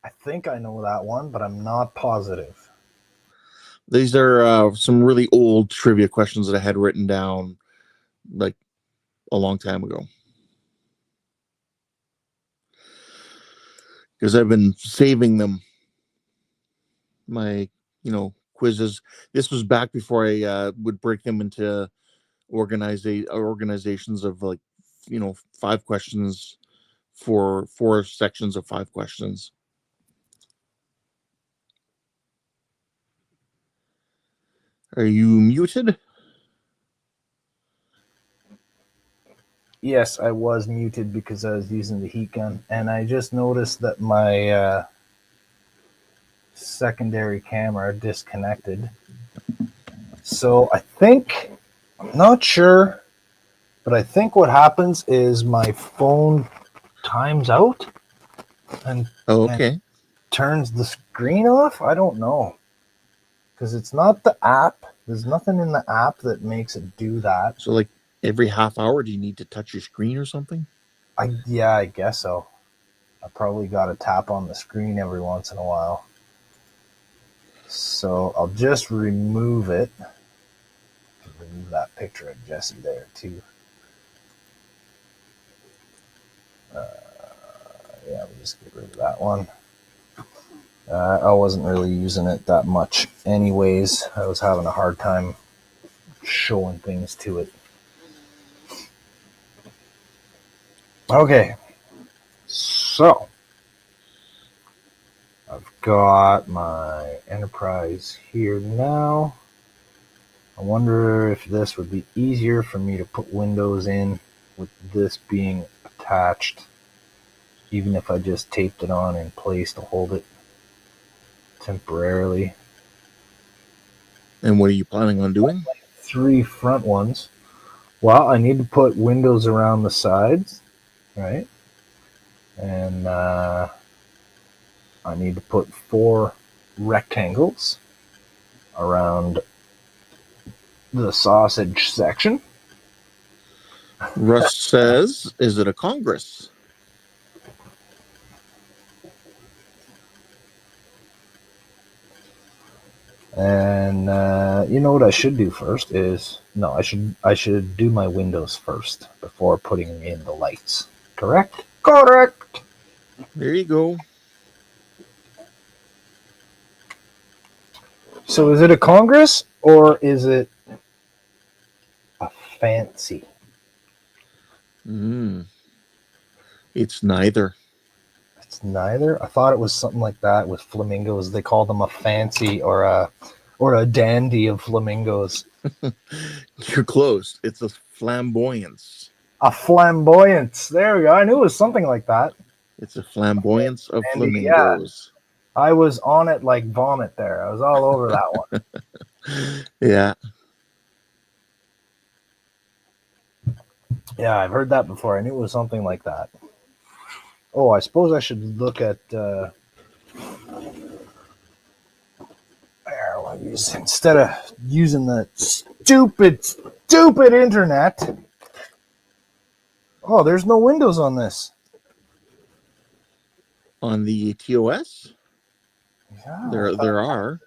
I think I know that one, but I'm not positive. These are some really old trivia questions that I had written down like a long time ago. Because I've been saving them. My, quizzes. This was back before I would break them into organizations of like, 5 questions for 4 sections of 5 questions. Are you muted? Yes, I was muted because I was using the heat gun, and I just noticed that my secondary camera disconnected. So I'm not sure, but I think what happens is my phone times out and, Oh, and okay. turns the screen off. I don't know. Because it's not the app. There's nothing in the app that makes it do that. So like every half hour, do you need to touch your screen or something? I guess so. I probably got to tap on the screen every once in a while. So I'll just remove it. Remove that picture of Jesse there too. Yeah, we'll just get rid of that one. I wasn't really using it that much anyways. I was having a hard time showing things to it. Okay, so I've got my Enterprise here now. I wonder if this would be easier for me to put windows in with this being attached, even if I just taped it on in place to hold it temporarily. And what are you planning on doing? 3 front ones. Well, I need to put windows around the sides, right? And I need to put 4 rectangles around the sausage section. Russ says, is it a Congress? And you know what I should do first is no, I should do my windows first before putting in the lights. Correct? Correct. There you go. So is it a Congress or is it a fancy? It's neither. It's neither. I thought it was something like that with flamingos. They call them a fancy or a dandy of flamingos. You're close. It's a flamboyance. A flamboyance. There we go. I knew it was something like that. It's a flamboyance of Dandy, yeah. flamingos. I was on it like vomit there. I was all over that one. Yeah. Yeah, I've heard that before. I knew it was something like that. Oh, I suppose I should look at instead of using the stupid internet. Oh, there's no windows on this. On the TOS? Yeah, there are.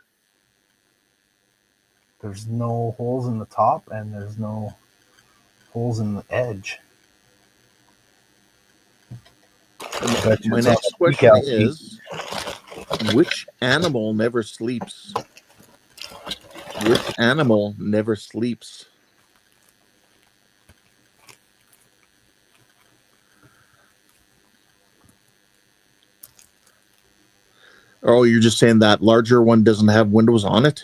There's no holes in the top and there's no holes in the edge. My next question is, which animal never sleeps? Which animal never sleeps? Oh, you're just saying that larger one doesn't have windows on it?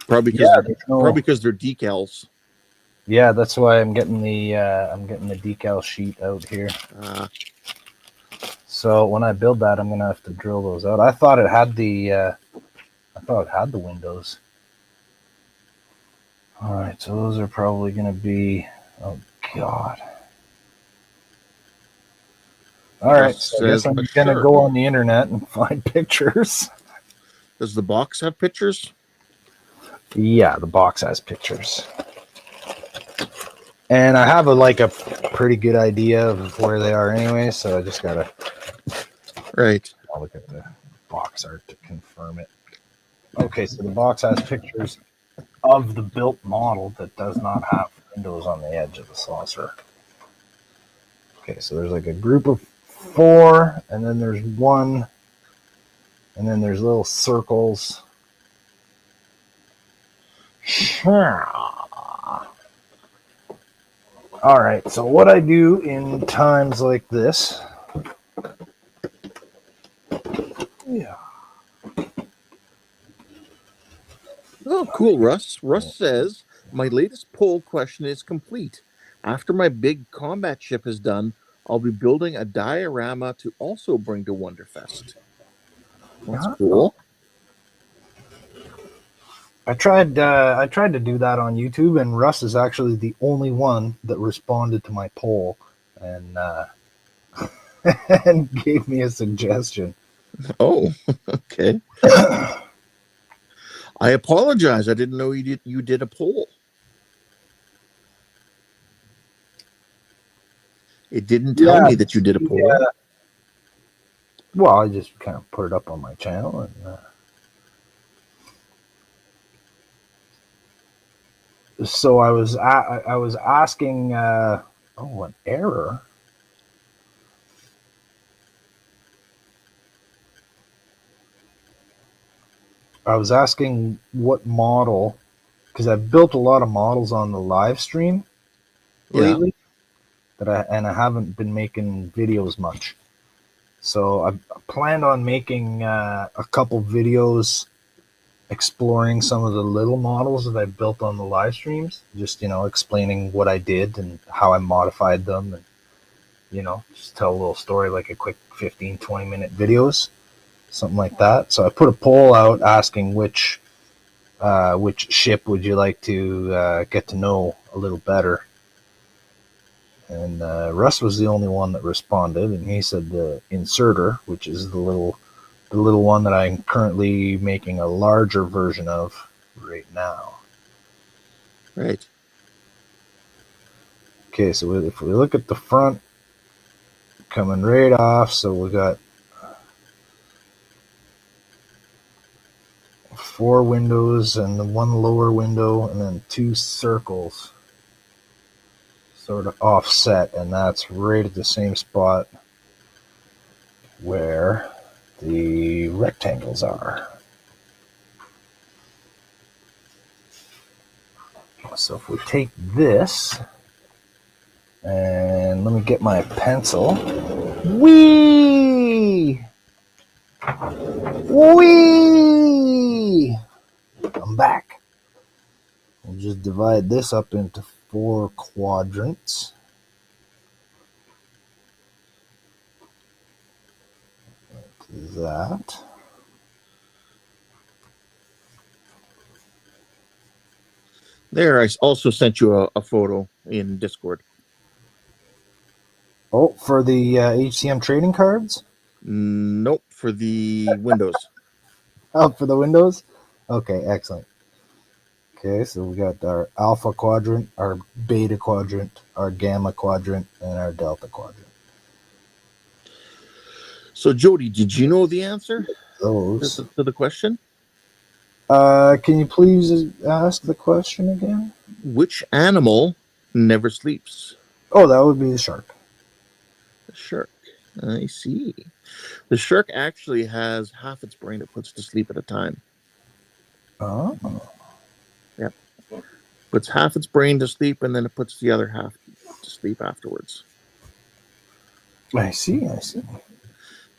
Probably because they're decals. Yeah, that's why I'm getting the decal sheet out here. So when I build that, I'm gonna have to drill those out. I thought it had the windows. All right, so those are probably gonna be. Oh God. All right, so I guess I'm gonna go on the internet and find pictures. Does the box have pictures? Yeah, the box has pictures. And I have a pretty good idea of where they are anyway, so I just gotta I'll look at the box art to confirm it. Okay, so the box has pictures of the built model that does not have windows on the edge of the saucer. Okay, so there's like a group of 4, and then there's 1, and then there's little circles. All right, so what I do in times like this. Yeah. Oh, cool, Russ. Russ says, my latest poll question is complete. After my big combat ship is done, I'll be building a diorama to also bring to Wonderfest. That's cool. I tried to do that on YouTube, and Russ is actually the only one that responded to my poll and and gave me a suggestion. Oh, okay. I apologize. I didn't know you did a poll. It didn't tell me that you did a poll. Yeah. Well, I just kind of put it up on my channel, and so I was asking. An error. I was asking what model, because I've built a lot of models on the live stream lately, I haven't been making videos much. So I planned on making a couple videos exploring some of the little models that I built on the live streams, just explaining what I did and how I modified them, and just tell a little story, like a quick 15-20 minute videos, something like that. So I put a poll out asking which ship would you like to get to know a little better. And Russ was the only one that responded, and he said the inserter, which is the little one that I'm currently making a larger version of right now. Right. Okay, so if we look at the front, coming right off, so we got 4 windows and the 1 lower window, and then 2 circles sort of offset, and that's right at the same spot where the rectangles are. So if we take this, and let me get my pencil. Whee! Whee! I'm back. We'll just divide this up into 4 quadrants. Like that. There, I also sent you a photo in Discord. Oh, for the HCM trading cards? Nope, for the Windows. Oh, for the windows? Okay, excellent. Okay, so we got our alpha quadrant, our beta quadrant, our gamma quadrant, and our delta quadrant. So, Jody, did you know the answer Those. to the question? Can you please ask the question again? Which animal never sleeps? Oh, that would be the shark. The shark. I see. The shark actually has half its brain it puts to sleep at a time. Oh. Yep. Puts half its brain to sleep, and then it puts the other half to sleep afterwards. I see, I see.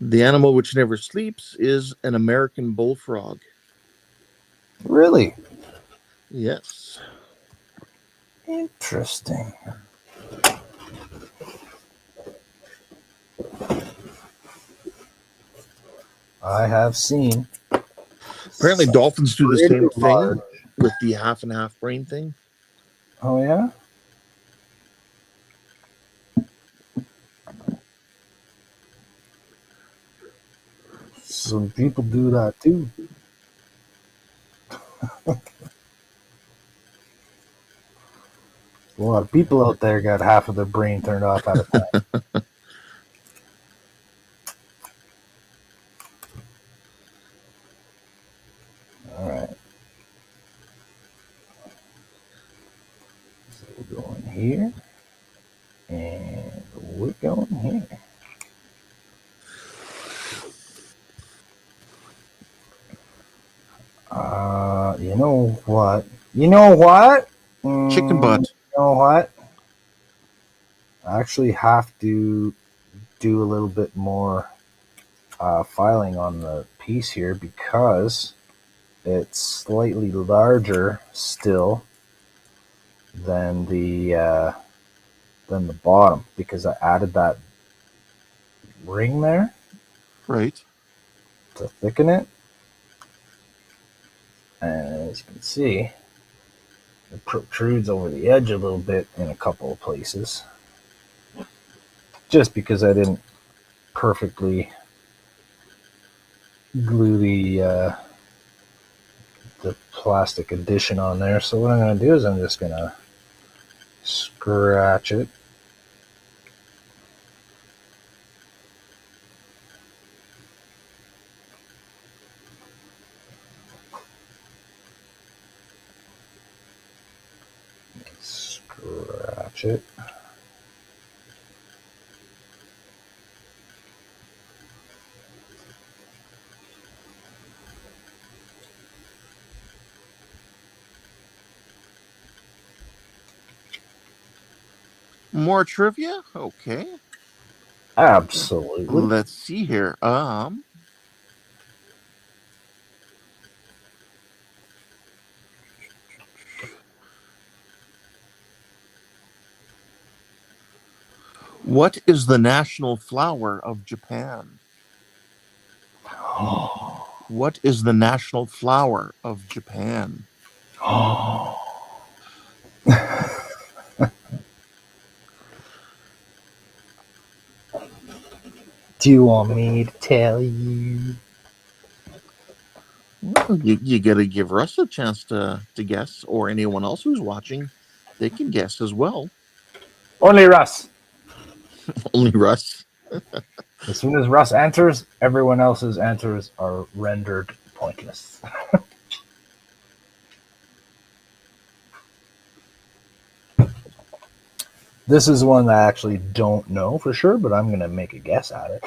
The animal which never sleeps is an American bullfrog. Really? Yes. Interesting. I have seen. Apparently, dolphins do the Pretty same large. thing with the half and half brain thing. Oh, yeah? Some people do that too. A lot of people out there got half of their brain turned off at a time. All right. So we're going here. And we're going here. You know what? You know what? Chicken butt. You know what? I actually have to do a little bit more filing on the piece here because it's slightly larger still than the bottom because I added that ring there Right. to thicken it. And as you can see, it protrudes over the edge a little bit in a couple of places. Just because I didn't perfectly glue the plastic addition on there. So what I'm going to do is I'm just going to scratch it. Scratch it. More trivia? Okay. Absolutely. Let's see here. What is the national flower of Japan? What is the national flower of Japan? Do you want me to tell you? Well, you got to give Russ a chance to guess, or anyone else who's watching, they can guess as well. Only Russ. Only Russ. As soon as Russ answers, everyone else's answers are rendered pointless. This is one that I actually don't know for sure, but I'm going to make a guess at it.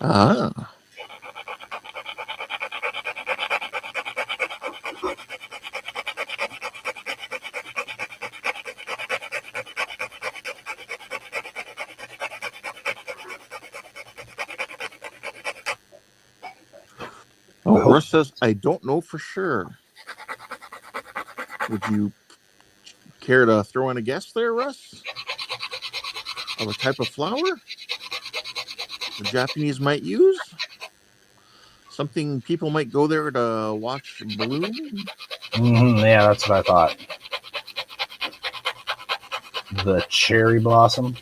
Ah. Oh, Russ says, I don't know for sure. Would you care to throw in a guess there, Russ? Of a type of flower the Japanese might use? Something people might go there to watch bloom? Yeah, that's what I thought. The cherry blossom?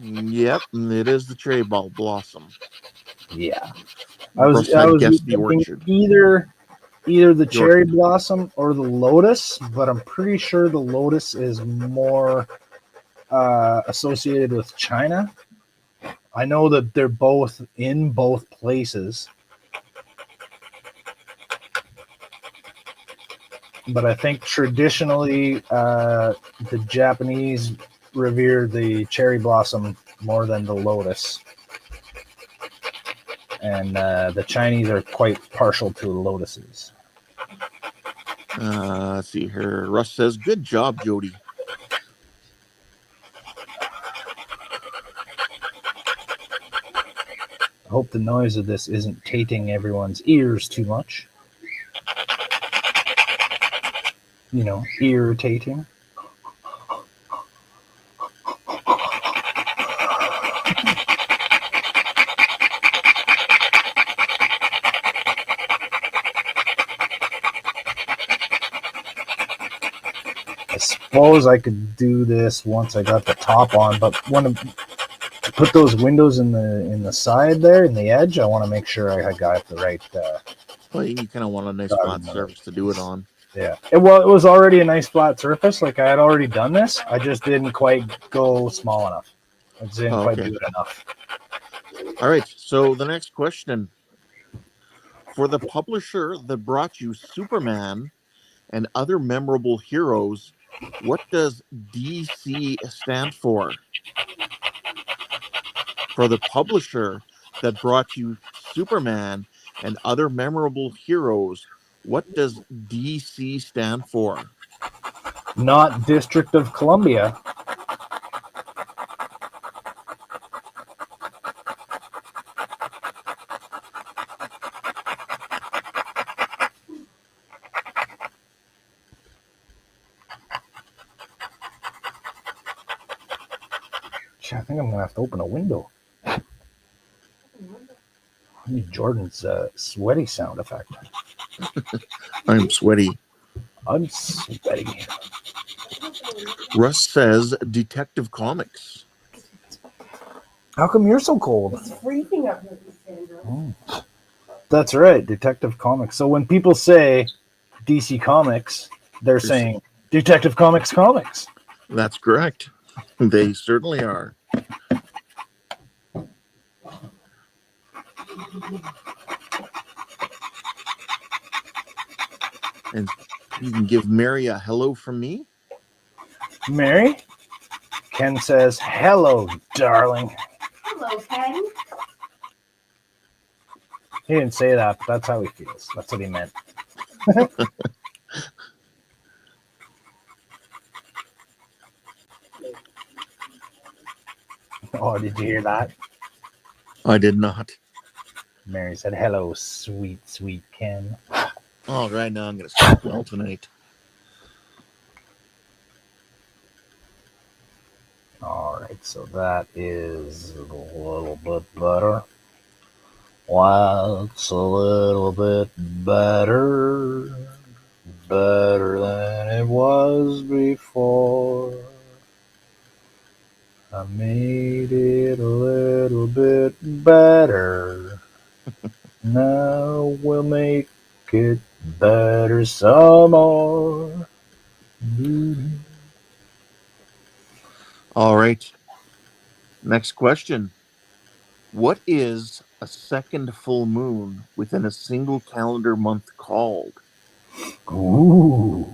Yep, it is the cherry blossom. Yeah. Russ I had was guessed the thinking orchid. either the cherry blossom or the lotus, but I'm pretty sure the lotus is more associated with China. I know that they're both in both places, but I think traditionally the Japanese revere the cherry blossom more than the lotus, and the Chinese are quite partial to lotuses. Let's see here. Russ says, good job, Jody. I hope the noise of this isn't tainting everyone's ears too much. You know, irritating. I suppose I could do this once I got the top on, but when to put those windows in the side there, in the edge, I want to make sure I got the right. Well, you kind of want a nice flat surface to do it on. Yeah. It was already a nice flat surface. Like I had already done this. I just didn't quite go small enough. I just didn't quite do it enough. All right. So the next question. For the publisher that brought you Superman and other memorable heroes, what does DC stand for? For the publisher that brought you Superman and other memorable heroes, what does DC stand for? Not District of Columbia. I think I'm going to have to open a window. I need Jordan's sweaty sound effect. I'm sweaty. I'm sweaty. Russ says Detective Comics. How come you're so cold? It's freezing up here, Sandra. Oh. That's right, Detective Comics. So when people say DC Comics, they're saying Detective Comics comics. That's correct. They certainly are. And you can give Mary a hello from me. Mary? Ken says, hello, darling. Hello, Ken. He didn't say that, but that's how he feels. That's what he meant. Oh, did you hear that? I did not. Mary said, hello, sweet, sweet Ken. All right, now I'm going to sleep well tonight. All right, so that is a little bit better. Wow, it's a little bit better. Better than it was before. I made it a little bit better. Now we'll make it better some more. All right. Next question. What is a second full moon within a single calendar month called? Ooh.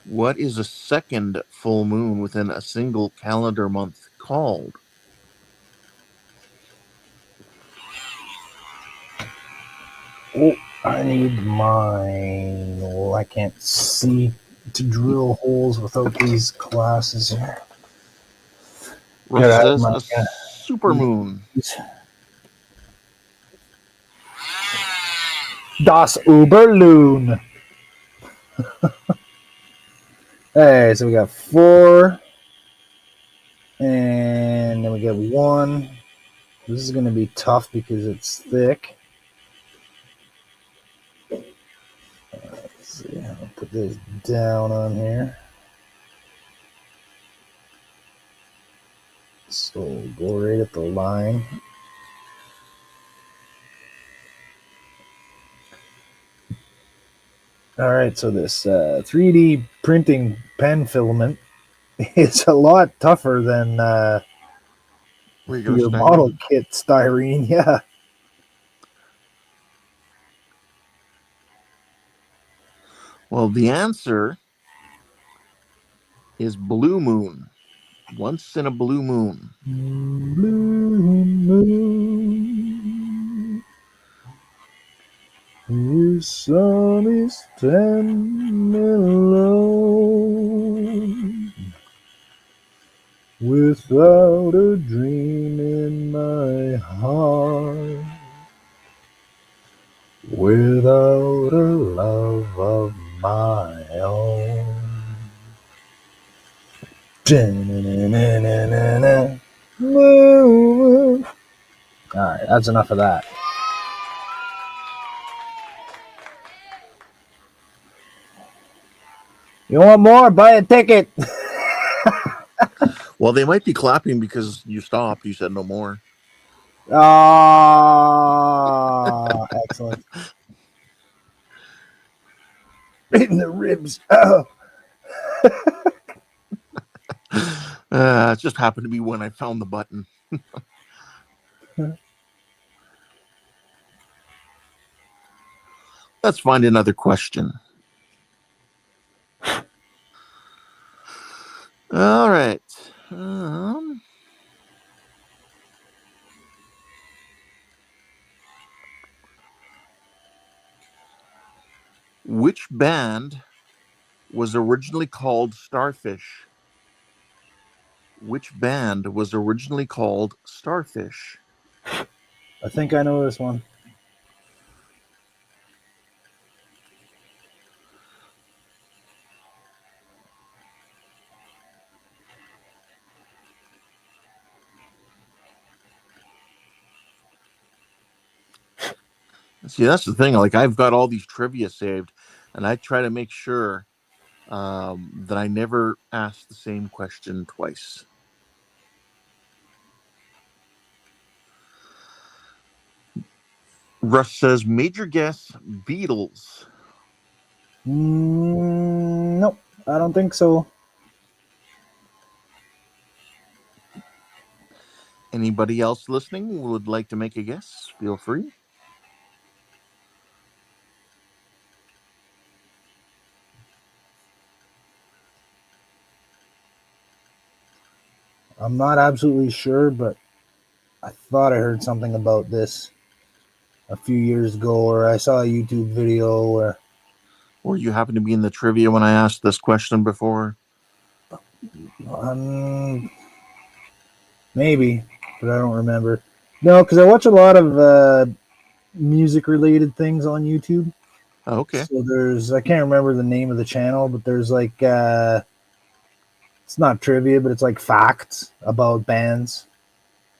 What is a second full moon within a single calendar month called? Oh, I need mine. Oh, I can't see to drill holes without these glasses here. Russ Gotta have says my a supermoon. Das Uberloon. Hey, so we got 4, and then we get 1. This is going to be tough because it's thick. Let's see, I'll put this down on here. So we'll go right at the line. All right, so this 3D printing pen filament is a lot tougher than Regular your model styrene. kit styrene. Yeah. Well, the answer is blue moon. Once in a blue moon. Blue moon, your sun is standing alone, without a dream in my heart, without a love of my own. Da-na-na-na-na-na. Moon. All right, that's enough of that. You want more? Buy a ticket. Well, they might be clapping because you stopped. You said no more. Ah, excellent. In the ribs. Oh. It just happened to be when I found the button. Let's find another question. All right. Which band was originally called Starfish? Which band was originally called Starfish? I think I know this one. See, that's the thing. Like, I've got all these trivia saved, and I try to make sure that I never ask the same question twice. Russ says, major guess, Beatles. Nope, I don't think so. Anybody else listening would like to make a guess? Feel free. I'm not absolutely sure, but I thought I heard something about this a few years ago, or I saw a YouTube video where. Or you happen to be in the trivia when I asked this question before? Maybe, but I don't remember. No, because I watch a lot of music-related things on YouTube. Oh, okay. So I can't remember the name of the channel, but there's like, it's not trivia, but it's like facts about bands.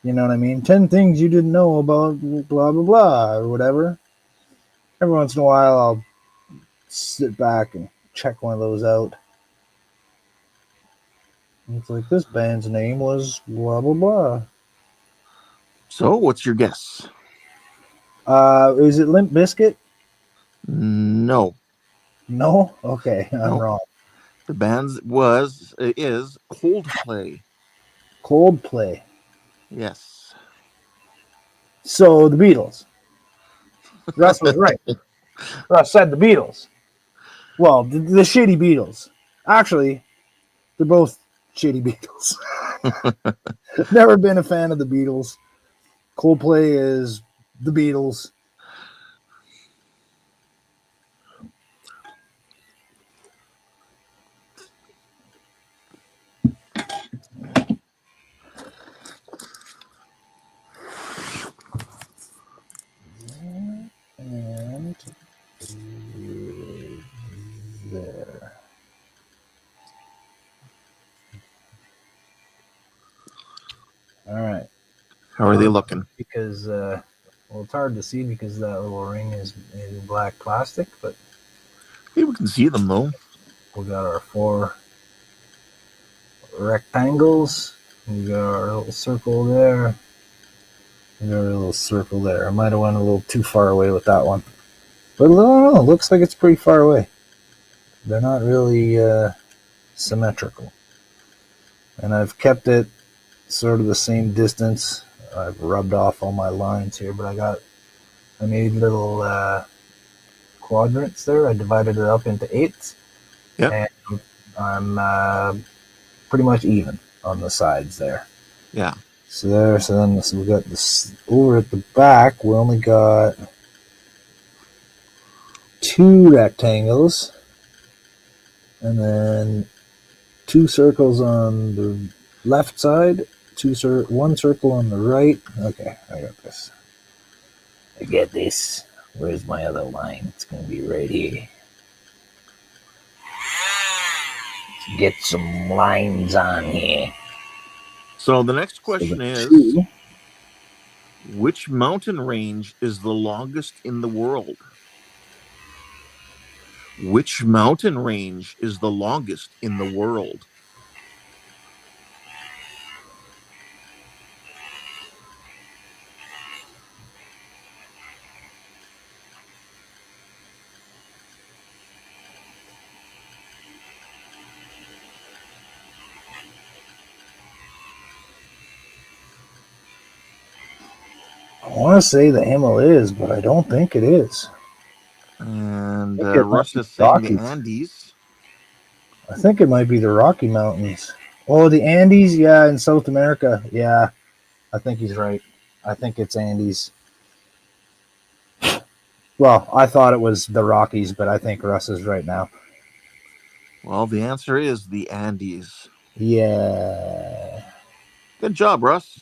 You know what I mean? 10 things you didn't know about blah, blah, blah, or whatever. Every once in a while, I'll sit back and check one of those out. And it's like, this band's name was blah, blah, blah. So, what's your guess? Is it Limp Bizkit? No. No? Okay, I'm wrong. The band is Coldplay. Coldplay. Yes. So the Beatles. Russ was right. Russ said the Beatles. Well, the shitty Beatles. Actually, they're both shitty Beatles. Never been a fan of the Beatles. Coldplay is the Beatles. And there. All right. How are they looking? Because well, it's hard to see because that little ring is in black plastic, but Hey, we can see them though. we got our 4 rectangles. We got our little circle there. We got our little circle there. I might have went a little too far away with that one, but I don't know. It looks like it's pretty far away. They're not really symmetrical, and I've kept it sort of the same distance. I've rubbed off all my lines here, but I made little quadrants there. I divided it up into 8s. Yep. And I'm pretty much even on the sides there. Yeah. So then we got this over at the back. We only got 2 rectangles, and then 2 circles on the left side. 1 circle on the right. Okay, I got this. I get this. Where's my other line? It's gonna be right here. Let's get some lines on here. So the next question is, which mountain range is the longest in the world? Which mountain range is the longest in the world? I want to say the Himalayas, but I don't think it is. And I think it might Russ be is saying the Rockies. Andes. I think it might be the Rocky Mountains. Oh, the Andes, yeah, in South America. Yeah, I think he's right. I think it's Andes. Well, I thought it was the Rockies, but I think Russ is right now. Well, the answer is the Andes. Yeah. Good job, Russ.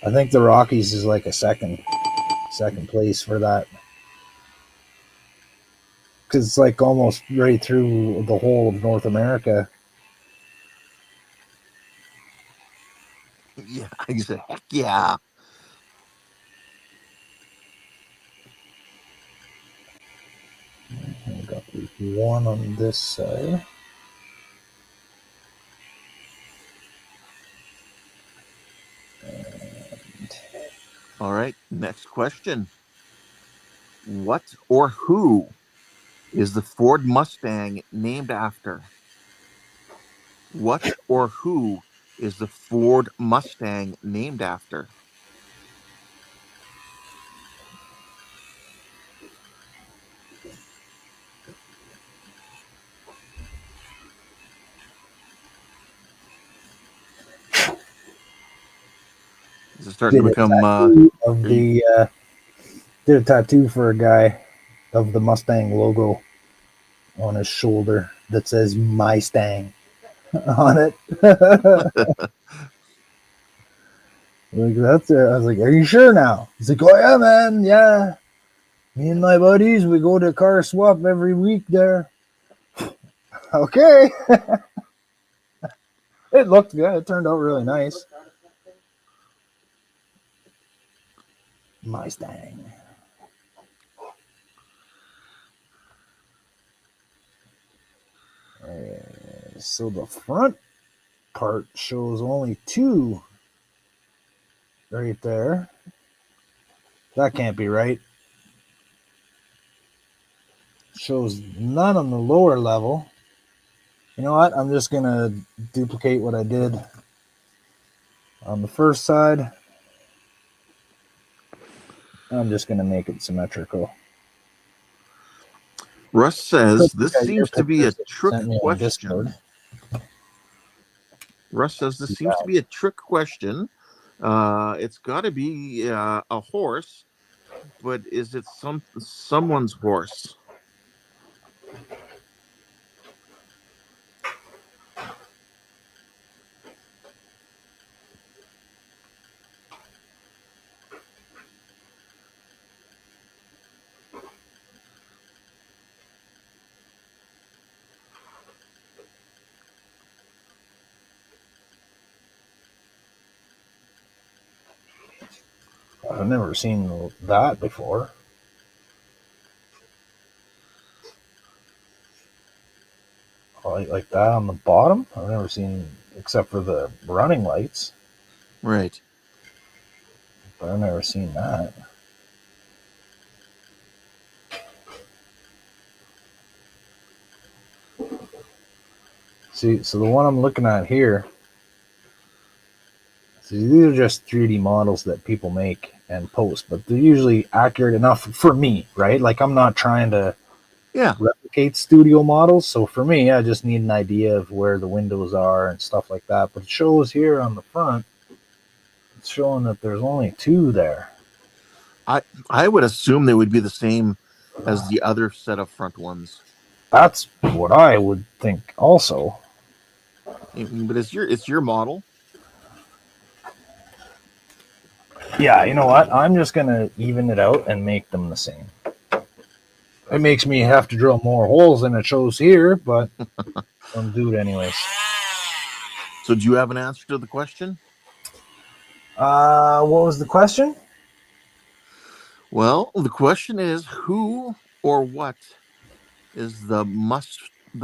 I think the Rockies is like a second place for that. Because it's like almost right through the whole of North America. Yeah, he said, heck yeah. I got 1 on this side. All right, next question. What or who is the Ford Mustang named after? What or who is the Ford Mustang named after? Is it starting to become Did a tattoo for a guy of the Mustang logo on his shoulder that says "My Stang" on it. Like that's it. I was like, "Are you sure now?" He's like, "Oh yeah, man. Yeah, me and my buddies, we go to car swap every week there." Okay, it looked good. It turned out really nice. My Stang. So the front part shows only 2 right there. That can't be right. Shows none on the lower level. You know what? I'm just going to duplicate what I did on the first side. I'm just going to make it symmetrical. Russ says this Look at your seems to be a pictures that you trick sent me on Discord. question. Russ says this seems to be a trick question. It's got to be a horse, but is it someone's horse? I've never seen that before. Like that on the bottom? I've never seen, except for the running lights, Right. but I've never seen that. See, so the one I'm looking at here, see, these are just 3D models that people make and post, but they're usually accurate enough for me, right? Like I'm not trying to replicate studio models, so for me, I just need an idea of where the windows are and stuff like that. But it shows here on the front, it's showing that there's only 2 there. I would assume they would be the same as the other set of front ones. That's what I would think also. But it's your model. Yeah, you know what? I'm just gonna even it out and make them the same. It makes me have to drill more holes than it shows here, but I'm do it anyways. So do you have an answer to the question? What was the question? Well, the question is who or what is the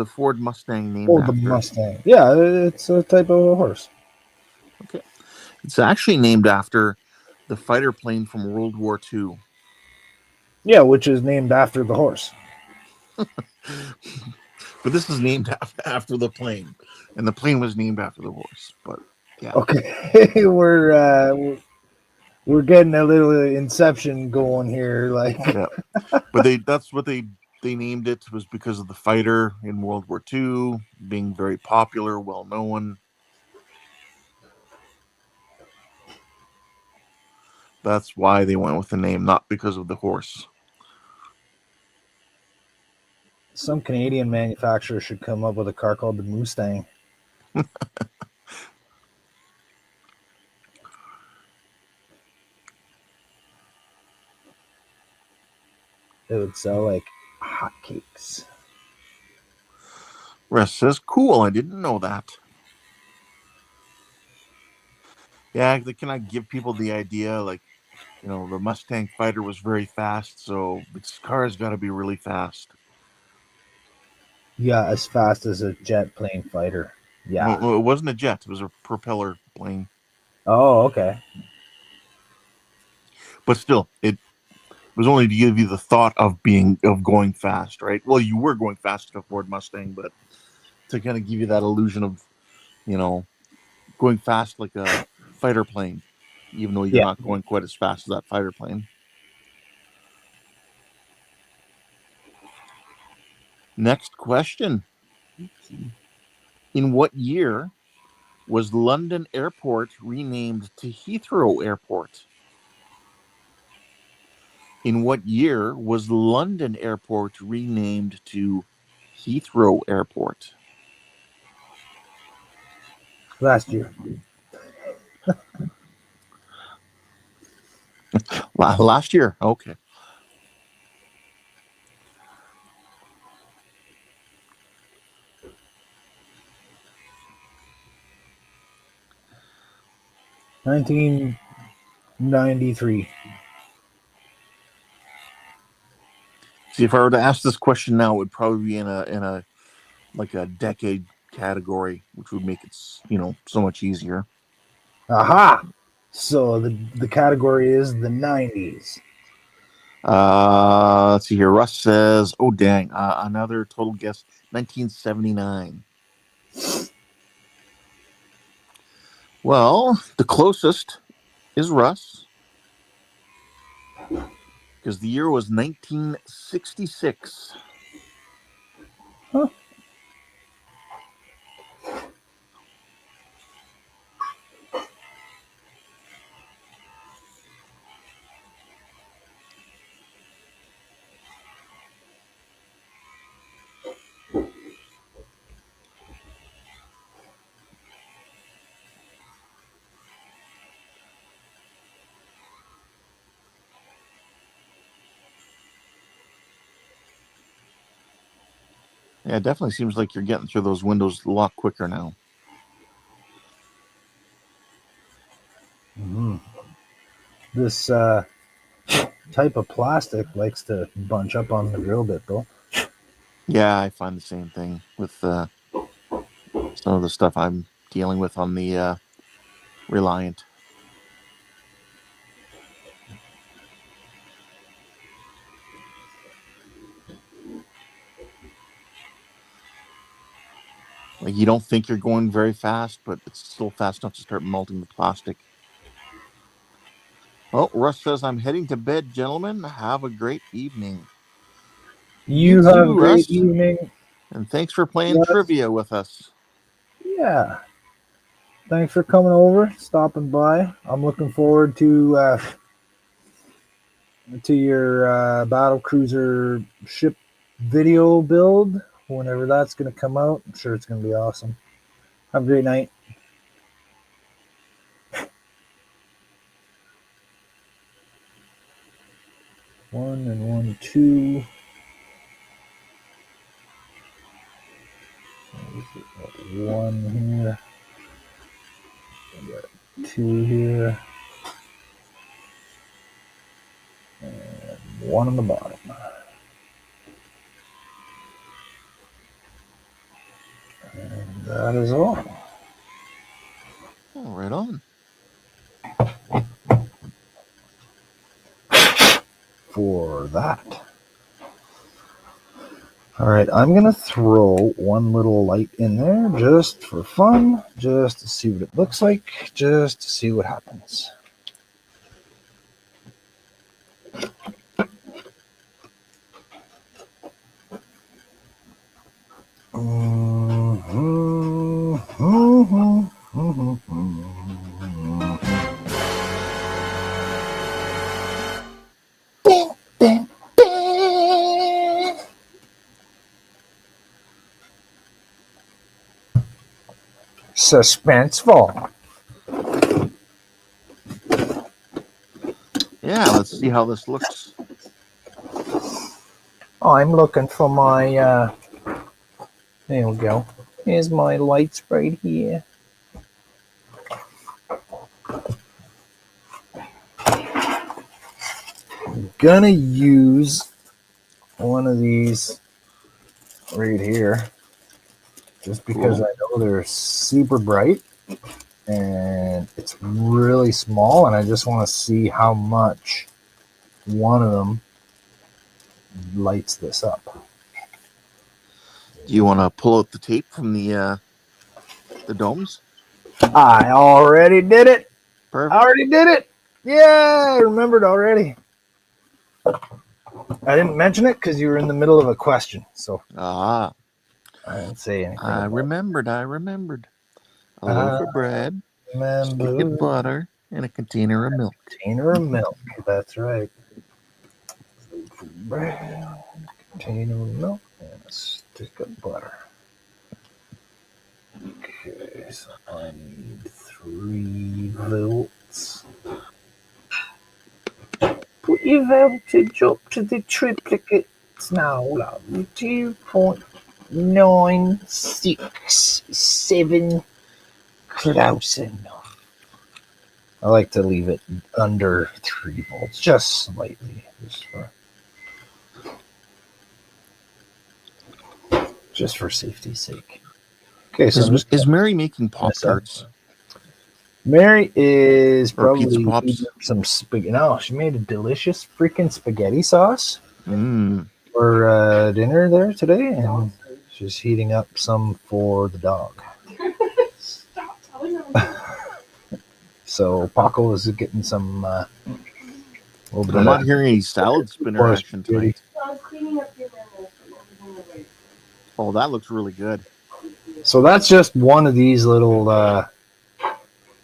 Ford Mustang named Oh, the after? Mustang. Yeah, it's a type of a horse. Okay. It's actually named after the fighter plane from World War II. Yeah, which is named after the horse. But this is named after the plane, and the plane was named after the horse. But yeah, Okay, we're getting a little inception going here, like. yeah. But that's what they named it, was because of the fighter in World War II being very popular, well known. That's why they went with the name, not because of the horse. Some Canadian manufacturer should come up with a car called the Mustang. It would sell like hotcakes. Russ says, cool, I didn't know that. Yeah, they cannot give people the idea, like, you know, the Mustang fighter was very fast, so this car's got to be really fast. Yeah, as fast as a jet plane fighter. Yeah. Well, it wasn't a jet; it was a propeller plane. Oh, okay. But still, it was only to give you the thought of going fast, right? Well, you were going fast with a Ford Mustang, but to kind of give you that illusion of, you know, going fast like a fighter plane, even though you're Yeah. not going quite as fast as that fighter plane. Next question. In what year was London Airport renamed to Heathrow Airport? In what year was London Airport renamed to Heathrow Airport? Last year. Last year. Okay. $1993. See, if I were to ask this question now, it would probably be in a like a decade category, which would make it, you know, so much easier. Aha! So the category is the 90s. Let's see here. Russ says, "Oh dang, another total guess, 1979." Well, the closest is Russ, because the year was 1966. Huh. Yeah, it definitely seems like you're getting through those windows a lot quicker now. Mm-hmm. This type of plastic likes to bunch up on the drill bit, though. Yeah, I find the same thing with some of the stuff I'm dealing with on the Reliant. Like you don't think you're going very fast, but it's still fast enough to start melting the plastic. Well, Russ says, I'm heading to bed, gentlemen. Have a great evening. You You have a too, great Russ. evening. And thanks for playing Russ. trivia with us. Yeah. Thanks for coming over, stopping by. I'm looking forward to your battle cruiser ship video build whenever that's going to come out. I'm sure it's going to be awesome. Have a great night. One and 1, 2. One here. We got 2 here. And 1 on the bottom. And that is all. Oh, right on. For that. All right, I'm going to throw one little light in there just for fun, just to see what it looks like, just to see what happens. Suspenseful. Yeah, let's see how this looks. I'm looking for my, there we go. Here's my lights right here. I'm gonna use one of these right here just because Cool. I know they're super bright and it's really small and I just want to see how much one of them lights this up. Do you want to pull out the tape from the domes? I already did it. I Perfect. already did it. Yeah, I remembered already. I didn't mention it because you were in the middle of a question, so Ah, I didn't say anything. I remembered. A loaf of bread, a stick of butter, and a container of milk. Container of milk. That's right. Bread, container of milk, and a stick of butter. Okay, so I need 3 volts. Put your voltage up to the triplicates now, love. 2.967. Close enough. I like to leave it under 3 volts, just slightly, just for safety's sake. Okay, so Is Mary making Pop-Tarts? Mary is or pizza probably pops? eating some spaghetti. No, she made a delicious freaking spaghetti sauce for dinner there today, and she's heating up some for the dog. Stop telling her. So Paco is getting some. I'm not hearing any salad spinner action tonight. I was cleaning up your memo from everything away. Oh, that looks really good. So that's just one of these little.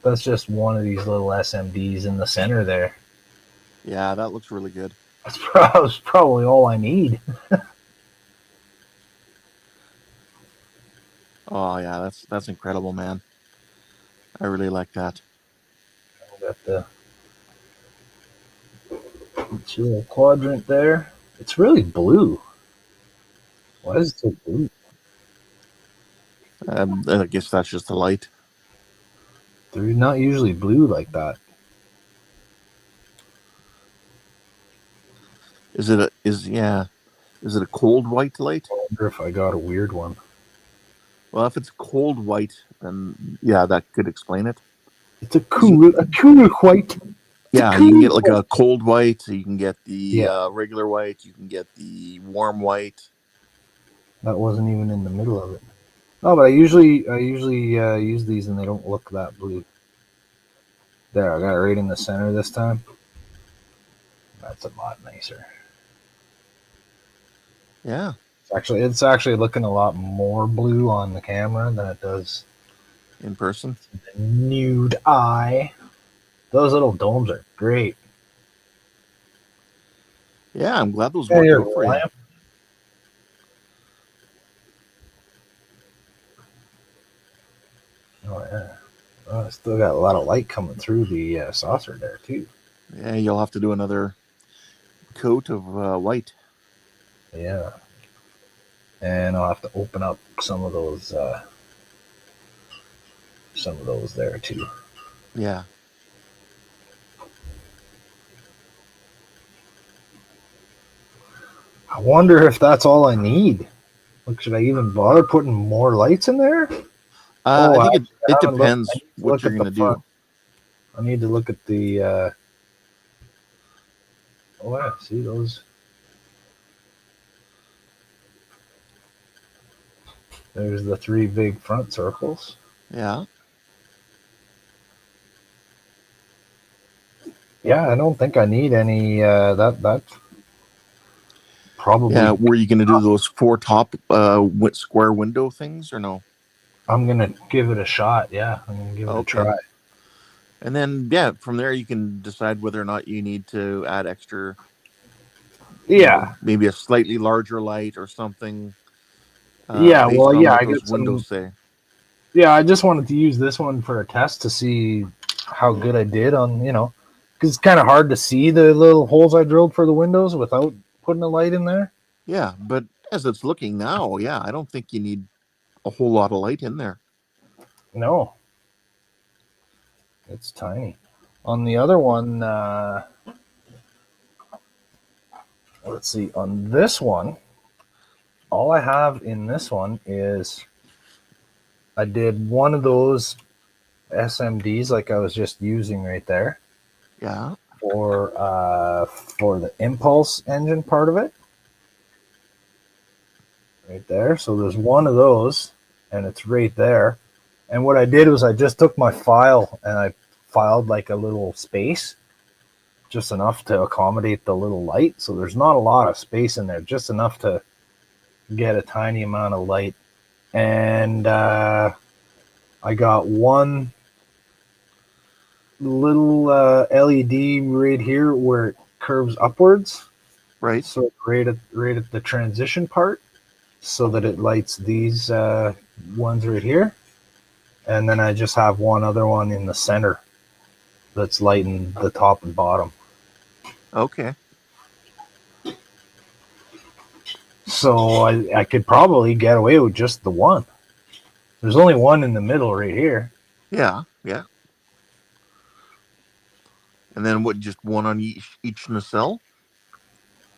That's just one of these little SMDs in the center there. Yeah, that looks really good. That's probably all I need. Oh yeah, that's incredible, man. I really like that. Got the little quadrant there. It's really blue. Why is it so blue? I guess that's just the light. They're not usually blue like that. Is it a cold white light? I wonder if I got a weird one. Well, if it's cold white, then yeah, that could explain it. It's a cool white. Yeah, you can get like a cold white. You can get the Yeah. regular white. You can get the warm white. That wasn't even in the middle of it. No, but I usually use these and they don't look that blue. There, I got it right in the center this time. That's a lot nicer. Yeah. It's actually looking a lot more blue on the camera than it does in person. the nude eye. Those little domes are great. Yeah, I'm glad those worked out for you. Oh yeah. Oh, I still got a lot of light coming through the saucer there too. Yeah, you'll have to do another coat of white. Yeah. And I'll have to open up some of those there too. Yeah. I wonder if that's all I need. Look, should I even bother putting more lights in there? I think it depends what you're going to do. I need to look at the. Oh yeah, see those. There's the 3 big front circles. Yeah. Yeah, I don't think I need any. That's probably. Yeah, were you going to do those 4 top square window things or no? I'm gonna give it a shot. Yeah, I'm gonna give it a try. And then yeah, from there you can decide whether or not you need to add extra. Yeah, maybe a slightly larger light or something. Yeah, based well, on yeah, what I those get some. windows say. Yeah, I just wanted to use this one for a test to see how good I did on, because it's kind of hard to see the little holes I drilled for the windows without putting a light in there. Yeah, but as it's looking now, yeah, I don't think you need a whole lot of light in there. No, it's tiny. On the other one, let's see, on this one, all I have in this one is I did one of those SMDs like I was just using right there. Yeah. For the impulse engine part of it. Right there. So there's one of those, and it's right there. And what I did was I just took my file and I filed like a little space, just enough to accommodate the little light. So there's not a lot of space in there, just enough to get a tiny amount of light. And I got one little LED right here where it curves upwards. Right. So right at the transition part, so that it lights these ones right here. And then I just have one other one in the center that's lighting the top and bottom. Okay. So I could probably get away with just the one. There's only one in the middle right here. Yeah, yeah. And then what, just one on each nacelle?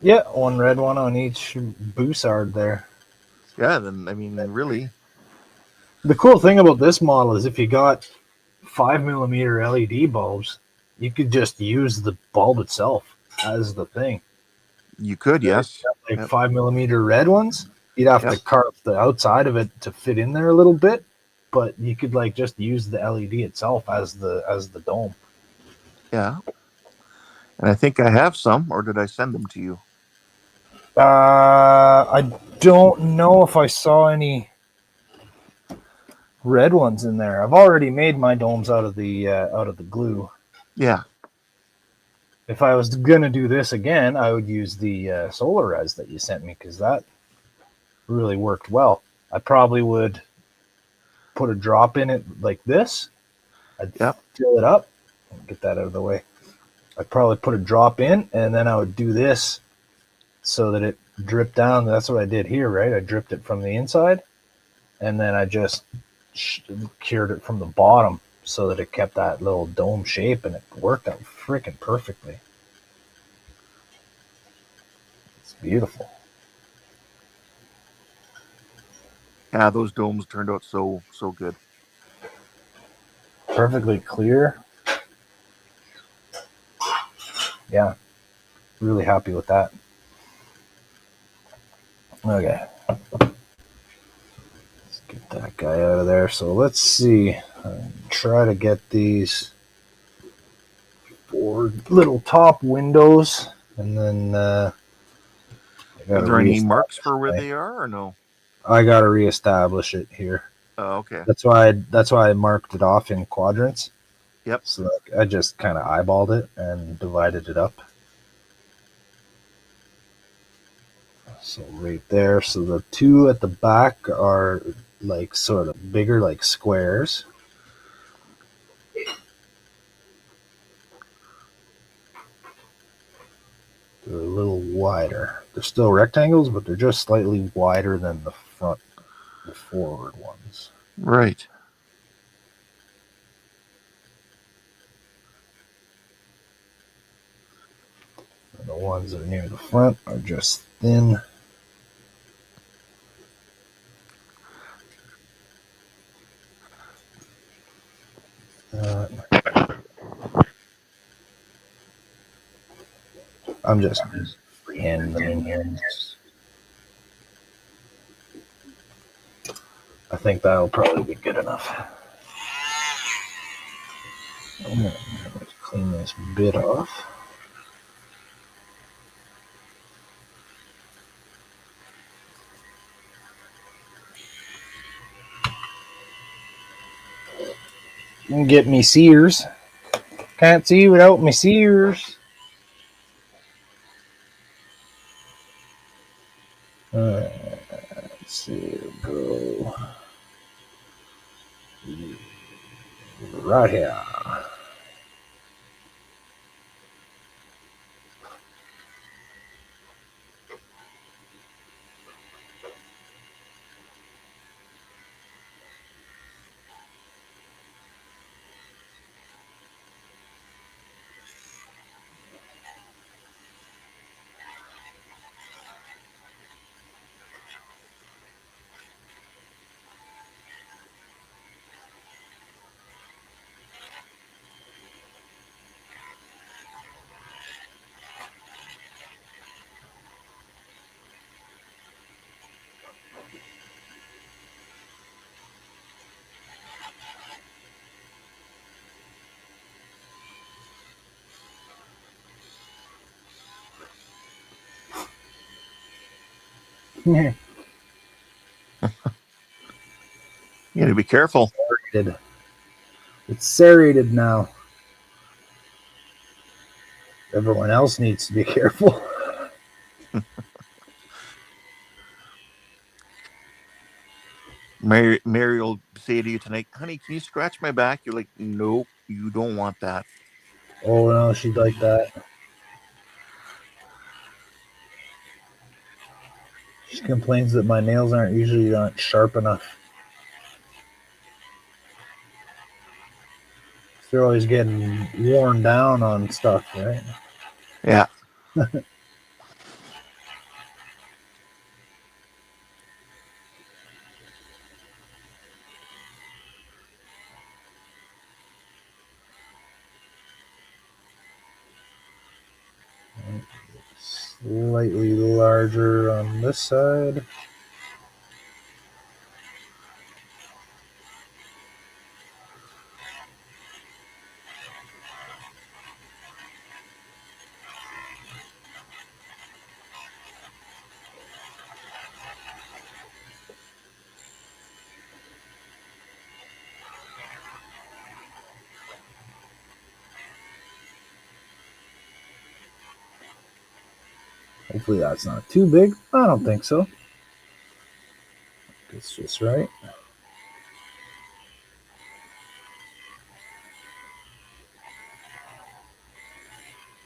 Yeah, one red one on each Boussard there. Yeah, then, I mean, really. The cool thing about this model is if you got 5mm LED bulbs, you could just use the bulb itself as the thing. You could, yes. Like 5mm red ones, you'd have to carve the outside of it to fit in there a little bit, but you could like just use the LED itself as the dome. Yeah. And I think I have some, or did I send them to you? don't know if I saw any red ones in there. I've already made my domes out of the glue. Yeah. If I was gonna do this again, I would use the solar res that you sent me because that really worked well. I probably would put a drop in it like this. I'd Yep. fill it up. Get that out of the way. I'd probably put a drop in, and then I would do this so that it dripped down. That's what I did here, right? I dripped it from the inside, and then I just cured it from the bottom so that it kept that little dome shape, and it worked out freaking perfectly. It's beautiful. Yeah, those domes turned out so good. Perfectly clear. Yeah, really happy with that. Okay. Let's get that guy out of there. So let's see. Try to get these 4 little top windows, and then Are there any marks for where they are, or no? I gotta reestablish it here. Oh, okay. That's why I marked it off in quadrants. Yep. So I just kind of eyeballed it and divided it up. So right there. So the 2 at the back are like sort of bigger, like squares. They're a little wider. They're still rectangles, but they're just slightly wider than the forward ones. Right. And the ones that are near the front are just thin. I'm just freehanding them in here. I think that'll probably be good enough. I'm gonna clean this bit off. Get me Sears. Can't see without me Sears. Let's see, go right here. You got to be careful. Serrated. It's serrated now. Everyone else needs to be careful. Mary will say to you tonight, honey, can you scratch my back? You're like, nope, you don't want that. Oh no, she'd like that. She complains that my nails aren't usually not sharp enough. They're always getting worn down on stuff, right? Yeah. Slightly larger on this side. Hopefully that's not too big. I don't think so. It's just right.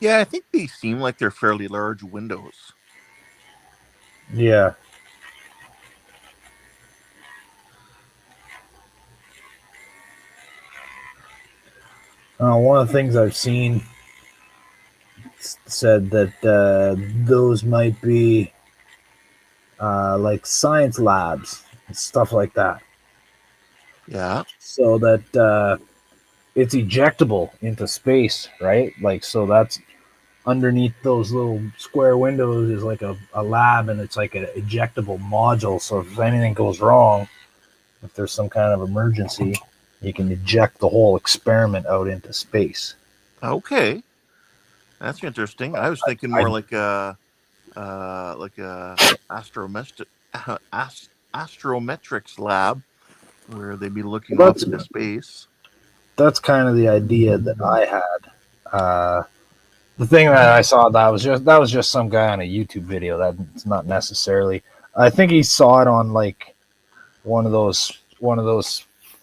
Yeah, I think they seem like they're fairly large windows. Yeah. One of the things I've seen said that those might be like science labs and stuff like that. Yeah. So that it's ejectable into space, right? Like, so that's underneath those little square windows is like a lab, and it's like an ejectable module. So if anything goes wrong, if there's some kind of emergency, you can eject the whole experiment out into space. Okay. That's interesting. I was thinking I more like a astrometric astrometrics lab where they'd be looking off that's into space. that's kind of the idea that I had. The thing that I saw that was just some guy on a YouTube video. That's not necessarily. I think he saw it on like one of those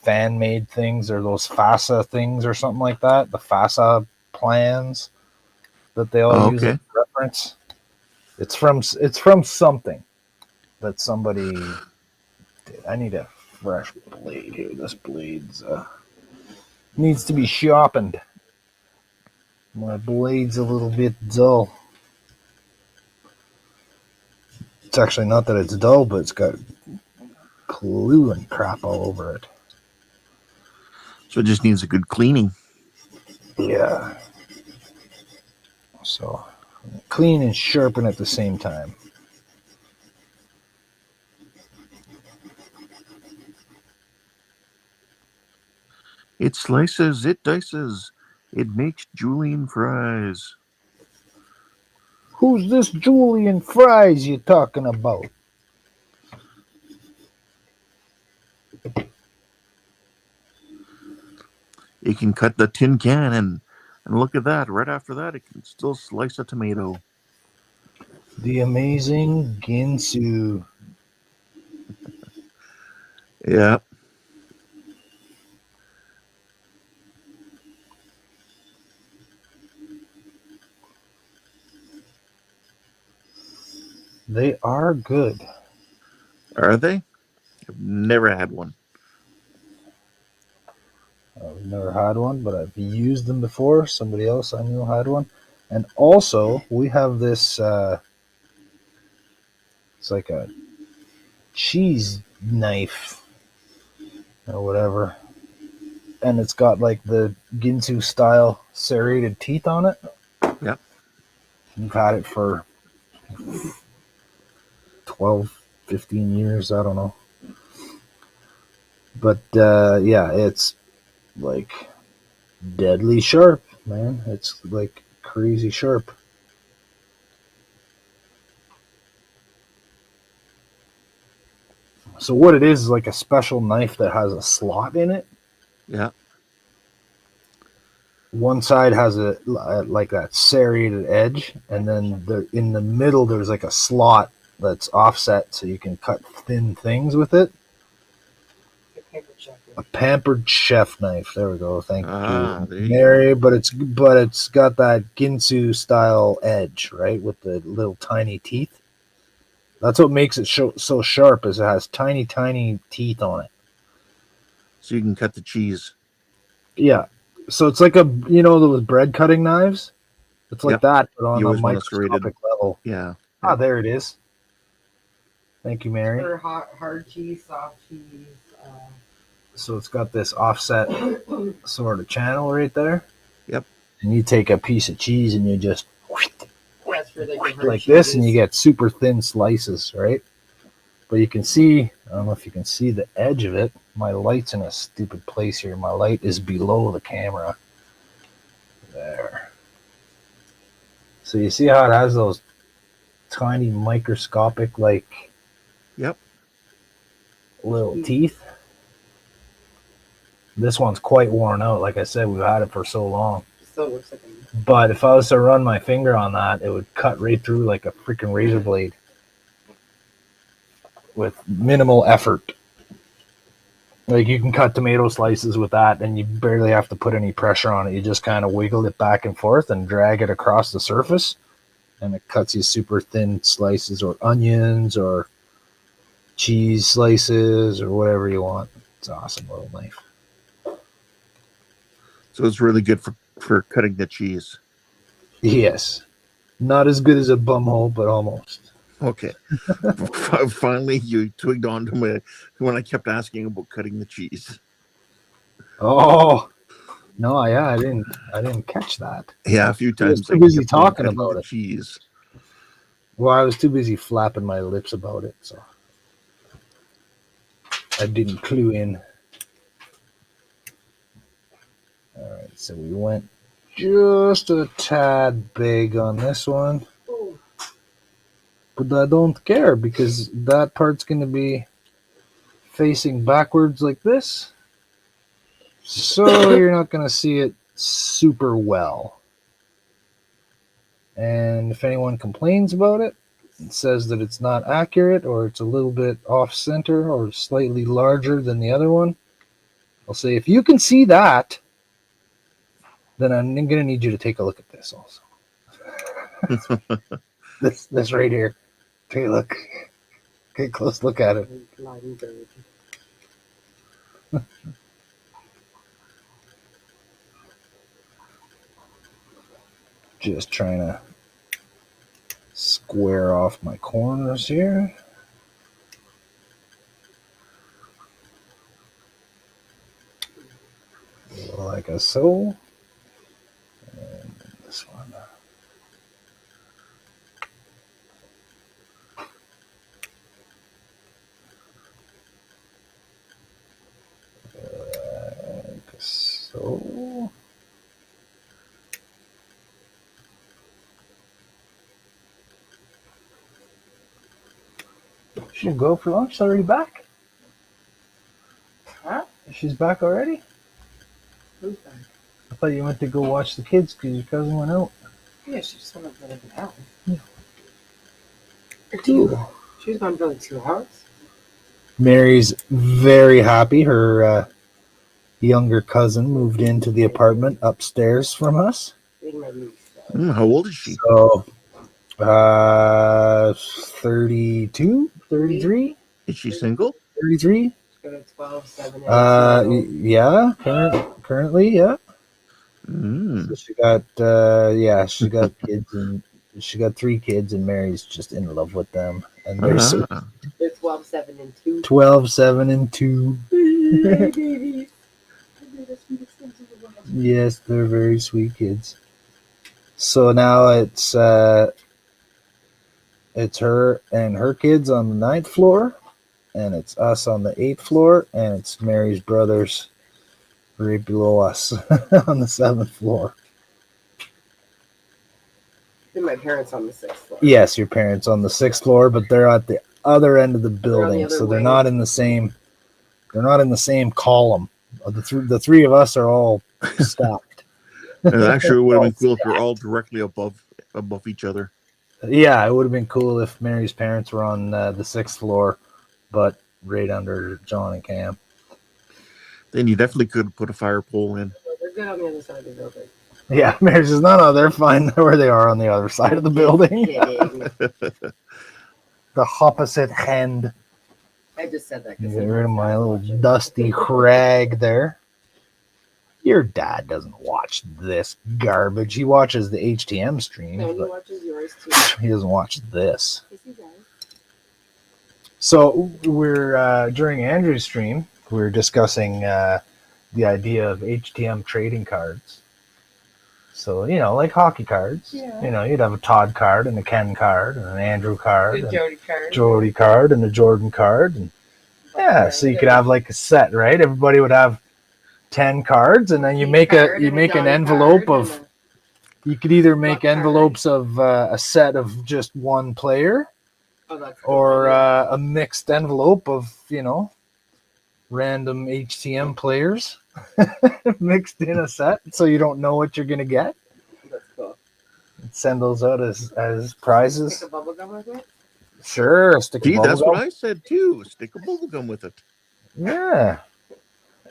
fan made things or those FASA things or something like that. The FASA plans that they all Oh, use as okay. reference. It's from something that somebody did. I need a fresh blade here. This blade's needs to be sharpened. My blade's a little bit dull. It's actually not that it's dull, but it's got glue and crap all over it. So it just needs a good cleaning. Yeah. So clean and sharpen at the same time. It slices, it dices, it makes julienne fries. Who's this Julian Fries you talking about? It can cut the tin can and look at that. Right after that, it can still slice a tomato. The amazing Ginsu. Yeah. They are good. Are they? I've never had one. I've never had one, but I've used them before. Somebody else I knew had one. And also, we have this, it's like a cheese knife or whatever. And it's got like the Ginsu style serrated teeth on it. Yeah. We've had it for 12, 15 years. I don't know. But yeah, it's like deadly sharp, man. It's like crazy sharp. So what it is like a special knife that has a slot in it. Yeah. One side has a like that serrated edge, and then in the middle there's like a slot that's offset, so you can cut thin things with it. A pampered chef knife. There we go. Thank Ah, you, there you go. Mary. But it's got that Ginsu style edge, right, with the little tiny teeth. That's what makes it so sharp. Is it has tiny, tiny teeth on it. So you can cut the cheese. Yeah. So it's like those bread cutting knives. It's like Yep. that, but on You a always want a serrated. microscopic level. Yeah. Ah, Yeah. there it is. Thank you, Mary. For hard cheese, soft cheese. So it's got this offset sort of channel right there. Yep. And you take a piece of cheese and you just That's for like this, and you get super thin slices, right? But you can see, I don't know if you can see the edge of it. My light's in a stupid place here. My light is below the camera. There. So you see how it has those tiny microscopic like Yep. little teeth? This one's quite worn out. Like I said, we've had it for so long. still looks like a... But if I was to run my finger on that, it would cut right through like a freaking razor blade with minimal effort. Like you can cut tomato slices with that and you barely have to put any pressure on it. You just kind of wiggle it back and forth and drag it across the surface and it cuts you super thin slices or onions or cheese slices or whatever you want. It's an awesome little knife. So it's really good for cutting the cheese. Yes. Not as good as a bumhole, but almost. Okay. Finally, you twigged on to me when I kept asking about cutting the cheese. Oh no, yeah, I didn't catch that. Yeah, a few I was times too I busy kept saying talking cutting about the it. cheese. Well, I was too busy flapping my lips about it, so I didn't clue in. All right, so we went just a tad big on this one, but I don't care because that part's going to be facing backwards like this, so you're not going to see it super well. And if anyone complains about it, and says that it's not accurate or it's a little bit off center or slightly larger than the other one, I'll say, if you can see that, then I'm going to need you to take a look at this also. This right here. Take a look. Take a close look at it. Just trying to square off my corners here. Like so. And this one. Like so. She didn't go for lunch. She's already back. Huh? She's back already? Who's back? I thought you went to go watch the kids because your cousin went out. Yeah, she just went up for an hour. Cool. She's gone for like 2 hours. Mary's very happy. Her younger cousin moved into the apartment upstairs from us. How old is she? So, 32, 33, Is she single? 33. She's got a 12, 7, and Yeah, currently, yeah. So she got kids and she got 3 kids and Mary's just in love with them. And they're so they're 12, 7, and 2. 12, 7, and 2. Babies. Yes, they're very sweet kids. So now it's her and her kids on the 9th floor, and it's us on the 8th floor, and it's Mary's brothers right below us on the 7th floor. And my parents on the 6th floor. Yes, your parents on the 6th floor, but they're at the other end of the building, so they're not in the same. They're not in the same column. The three of us are all stacked. And actually, it would have been cool if we're all directly above each other. Yeah, it would have been cool if Mary's parents were on the 6th floor, but right under John and Cam. Then you definitely could put a fire pole in. They're good on the other side of the building. Yeah, Mary says, no, they're fine where they are on the other side of the building. The opposite end. I just said that. Get rid of my little dusty crag there. Your dad doesn't watch this garbage. He watches the HTM stream. No, he but watches yours too. he doesn't watch this. Yes, he does. So we're during Andrew's stream, we were discussing the idea of HTM trading cards. So, like hockey cards. Yeah. You'd have a Todd card and a Ken card and an Andrew card. A and Jody card. And a Jordan card. And so you could have like a set, right? Everybody would have 10 cards, and then you make an envelope of. You could either make envelopes of a set of just one player, or a mixed envelope of random HTM players mixed in a set, so you don't know what you're gonna get. That's cool. Send those out as prizes. Stick a bubble gum with it? Sure, stick a Gee, bubble that's gum. what I said too. Stick a bubble gum with it. Yeah.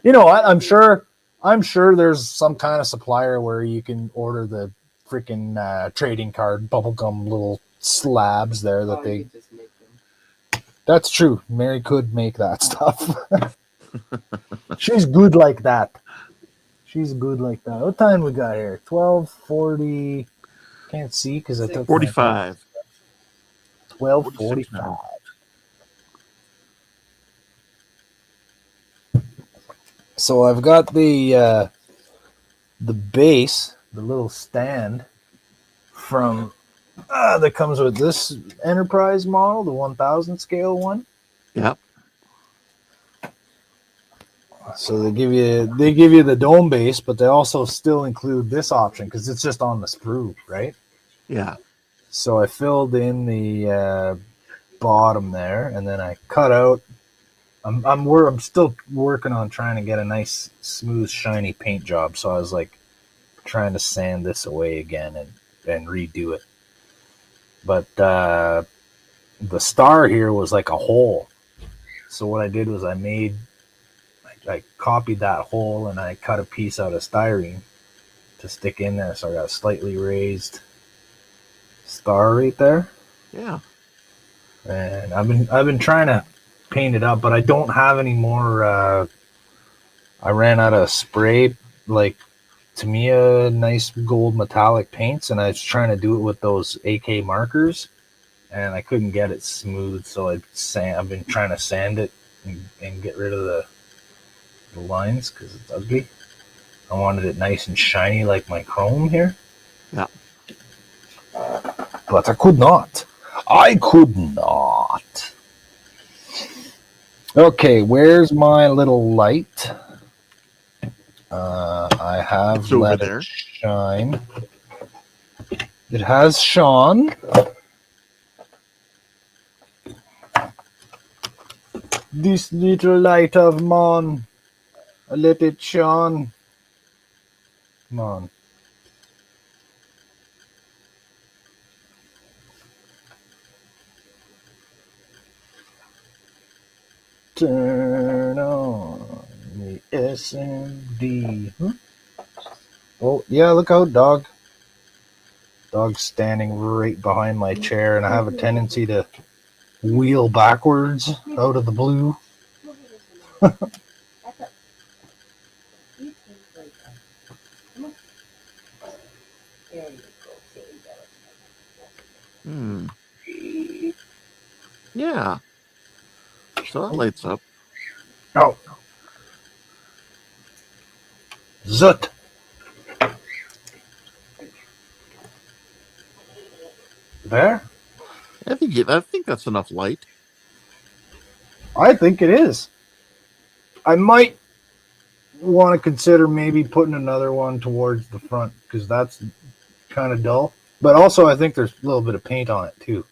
You know what? I'm sure there's some kind of supplier where you can order the freaking trading card bubblegum little slabs there that Oh, they. you could just make them. That's true. Mary could make that stuff. She's good like that. She's good like that. What time we got here? 12:40. Can't see because I took 45. 46 12:45. now. So I've got the base, the little stand from that comes with this Enterprise model, the 1000 scale one. Yep. So they give you the dome base, but they also still include this option because it's just on the sprue, right? Yeah. So I filled in the bottom there, and then I cut out. I'm still working on trying to get a nice, smooth, shiny paint job. So I was like trying to sand this away again and redo it. But the star here was like a hole. So what I did was I copied that hole and I cut a piece out of styrene to stick in there. So I got a slightly raised star right there. Yeah. And I've been trying to paint it up, but I don't have any more. I ran out of spray, like Tamiya nice gold metallic paints, and I was trying to do it with those AK markers, and I couldn't get it smooth. So I've been trying to sand it and get rid of the lines because it's ugly. I wanted it nice and shiny like my chrome here. Yeah. But I could not. I could not. Okay, where's my little light? I have It's over let there. it shine. It has shone. This little light of mine, I let it shine. Come on. Turn on the SMD. Oh, yeah, look out, dog. Dog's standing right behind my chair, and I have a tendency to wheel backwards out of the blue. Hmm. Yeah. So that lights up. Oh. Zut. There? I think that's enough light. I think it is. I might want to consider maybe putting another one towards the front because that's kind of dull. But also, I think there's a little bit of paint on it too.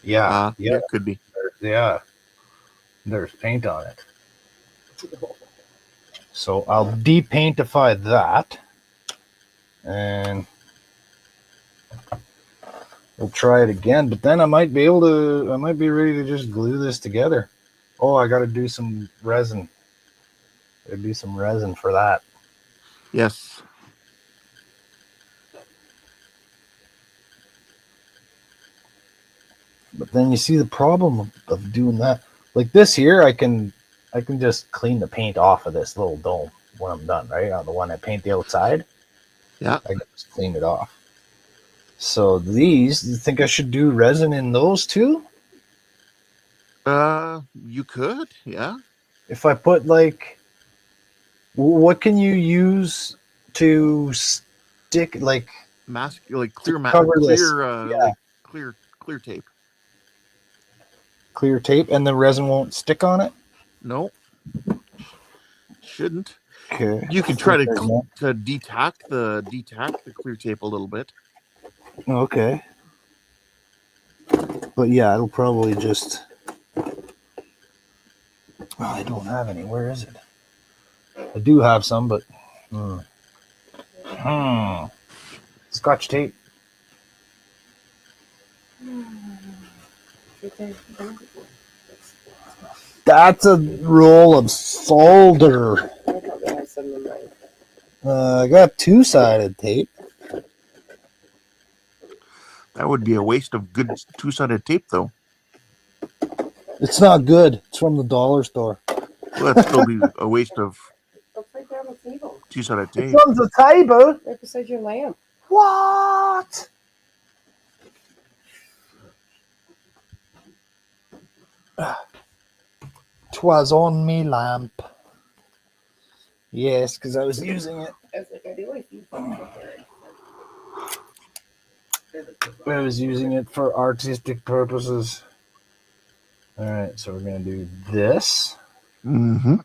Yeah, Yeah, could be. yeah. There's paint on it. So I'll depaintify that, and we'll try it again. But then I might be ready to just glue this together. Oh, I got to do some resin. Got to do some resin for that. Yes. But then you see the problem of doing that. Like this here, I can just clean the paint off of this little dome when I'm done, right? On the one I paint the outside. Yeah. I can just clean it off. So these, you think I should do resin in those too? You could. Yeah. If I put like, what can you use to stick like Mask, like clear cover this? like clear tape. Clear tape, and the resin won't stick on it? No. Shouldn't. Okay. You can try to detack the clear tape a little bit. Okay. But yeah, it'll probably just I don't have any. Where is it? I do have some, but Scotch tape. That's a roll of solder. I thought they had some in mine. I got two-sided tape. That would be a waste of good two-sided tape, though. It's not good. It's from the dollar store. Well, that'd still be a waste of It's right there on the table. two-sided tape. It's on the table. Right beside your lamp. What? Twas on me lamp. Yes, because I was using it. I was like, I do like these things up there. I was using it for artistic purposes. All right, so we're going to do this. Mm-hmm.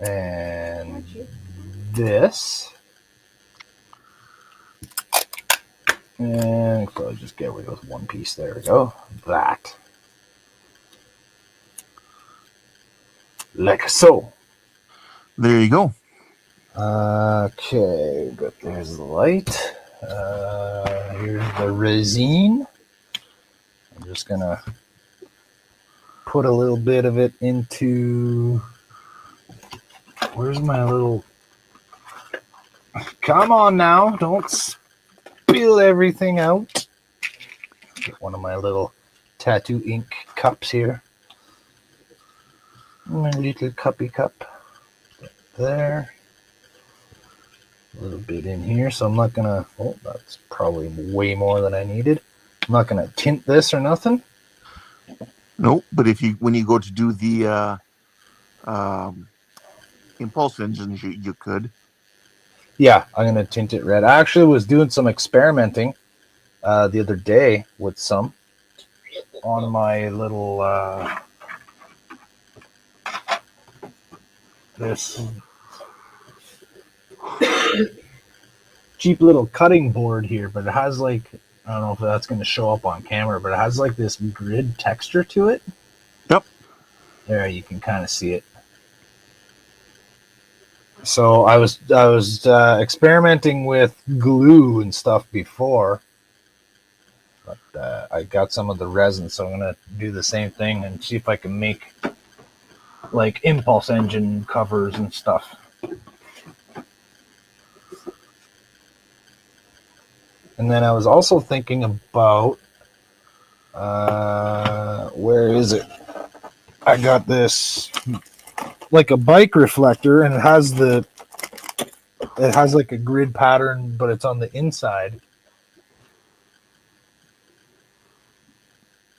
And this. And so I'll just get rid of one piece. There we go. That. Like so. There you go. Okay, but there's the light. Here's the resin. I'm just gonna put a little bit of it into. Where's my little? Come on now! Don't spill everything out. Get one of my little tattoo ink cups here. My little cuppy cup. There. A little bit in here, so I'm not gonna. Oh, that's probably way more than I needed. I'm not gonna tint this or nothing. Nope. But when you go to do the impulse engines, you could. Yeah, I'm gonna tint it red. I actually was doing some experimenting the other day with some on my little this cheap little cutting board here, but it has like, I don't know if that's going to show up on camera, but it has like this grid texture to it. Yep. There, you can kind of see it. So I was experimenting with glue and stuff before, but I got some of the resin, so I'm gonna do the same thing and see if I can make like impulse engine covers and stuff. And then I was also thinking about where is it? I got this like a bike reflector, and it has like a grid pattern, but it's on the inside,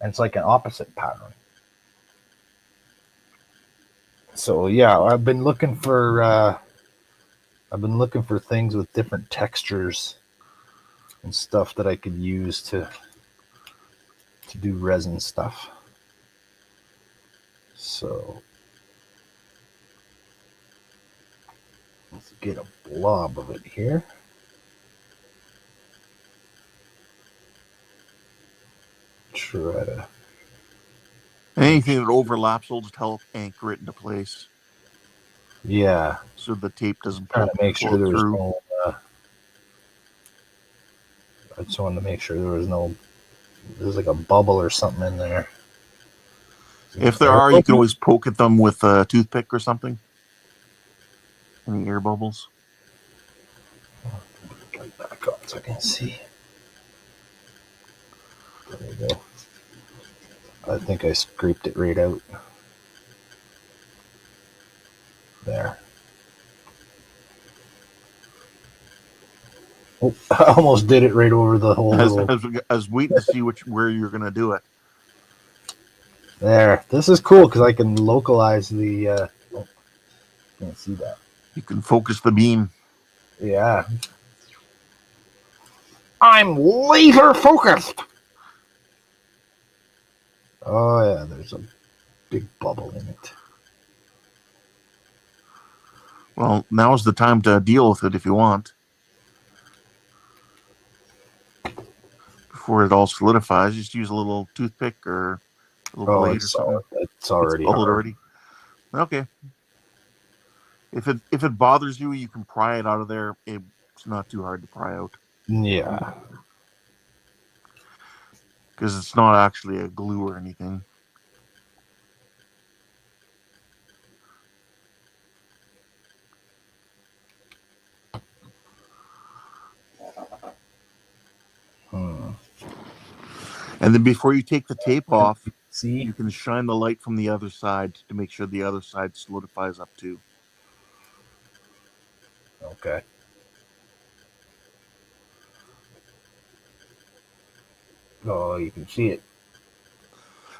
and it's like an opposite pattern. So yeah, I've been looking for things with different textures and stuff that I could use to do resin stuff. So let's get a blob of it here. Try to. Anything that overlaps will just help anchor it into place. Yeah. So the tape doesn't Trying to make sure there was through. no. I just wanted to make sure there's like a bubble or something in there. If there are, you can always poke at them with a toothpick or something. Any air bubbles? Get back on so I can see. There we go. I think I scraped it right out. There. Oh, I almost did it right over the whole I was waiting to see where you're going to do it. There. This is cool because I can localize the. Oh, can't see that. You can focus the beam. Yeah. I'm laser focused. Oh yeah, there's a big bubble in it. Well, now's the time to deal with it if you want. Before it all solidifies, just use a little toothpick or a little blade or something. It's already solid hard. already. Okay. If it bothers you, you can pry it out of there. It's not too hard to pry out Yeah. because it's not actually a glue or anything. And then before you take the tape off, See? you can shine the light from the other side to make sure the other side solidifies up too. Okay. Oh, you can see it.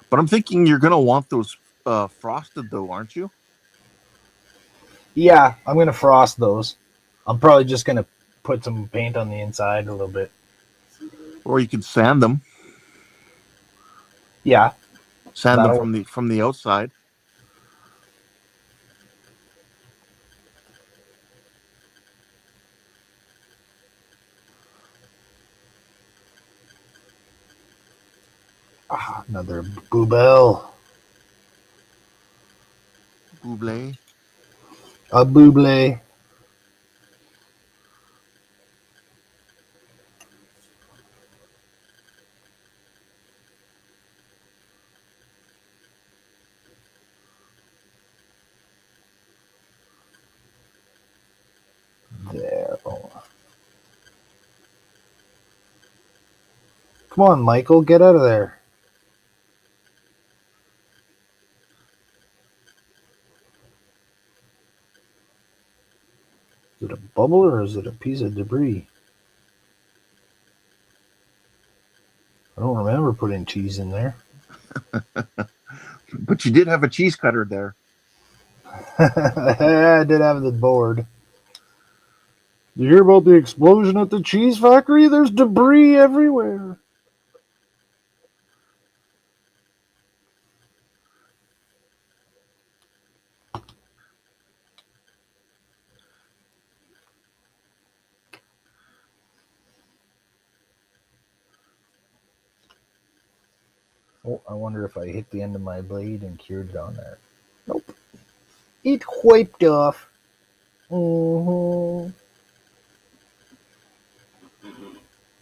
But I'm thinking you're going to want those frosted though, aren't you? Yeah, I'm going to frost those. I'm probably just going to put some paint on the inside a little bit. Or you can sand them. Yeah. Sand them That'll- from the outside. Another boobel. Buble. A booble. There. Oh. Come on, Michael, get out of there. Is it a bubble or is it a piece of debris? I don't remember putting cheese in there. But you did have a cheese cutter there. I did have the board. You hear about the explosion at the cheese factory? There's debris everywhere. Oh, I wonder if I hit the end of my blade and cured it on there. Nope. It wiped off. Mm-hmm.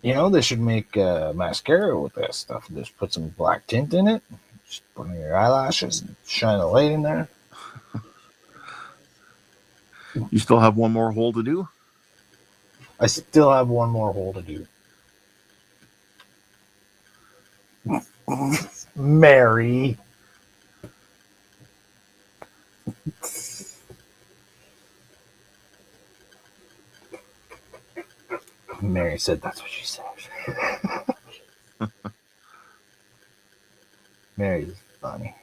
You know, they should make mascara with that stuff. Just put some black tint in it. Just put on your eyelashes and shine a light in there. You still have one more hole to do? I still have one more hole to do. Mary. Mary said that's what she said. Mary's funny.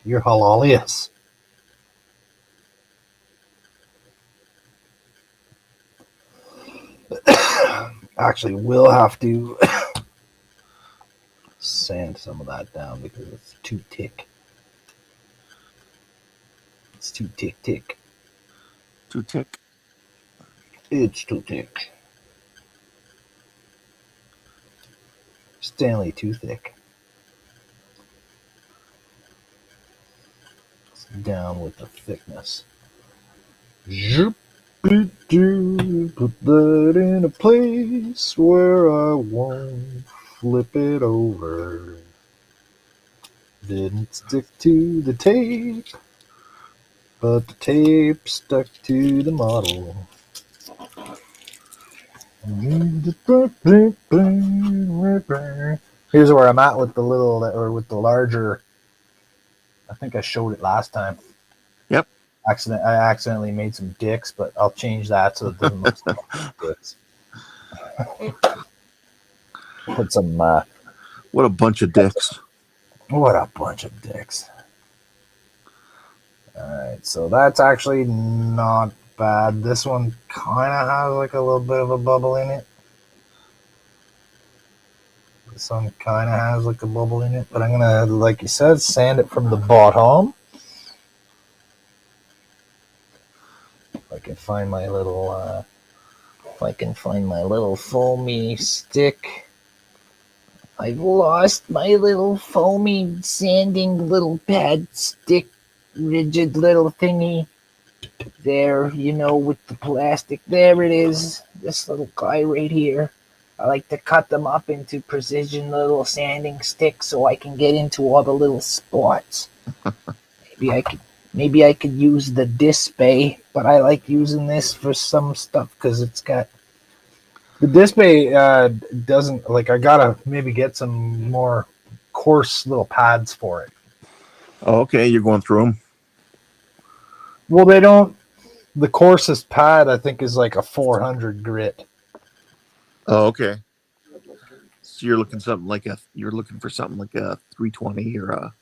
You're hilarious. Actually, we'll have to sand some of that down because it's too thick. It's too thick. Too thick. It's too thick. Stanley too thick. It's down with the thickness. Zoop, doo, put that in a place where I won't flip it over. Didn't stick to the tape, but the tape stuck to the model. Here's where I'm at with the little, or with the larger. I think I showed it last time. Yep. I accidentally made some dicks, but I'll change that so it doesn't look like dicks. Put some. What a bunch of dicks. What a bunch of dicks. Alright, so that's actually not bad. This one kind of has like a little bit of a bubble in it. This one kind of has like a bubble in it, but I'm going to, like you said, sand it from the bottom. If I can find my little If I can find my little foamy stick. I've lost my little foamy sanding little pad stick, rigid little thingy. There, with the plastic. There it is. This little guy right here. I like to cut them up into precision little sanding sticks so I can get into all the little spots. Maybe I could use the Display, but I like using this for some stuff because it's got the Display doesn't like. I gotta maybe get some more coarse little pads for it. Oh, okay, you're going through them. Well, they don't. The coarsest pad I think is like a 400 grit. Oh, okay. So you're looking for something like a 320 or a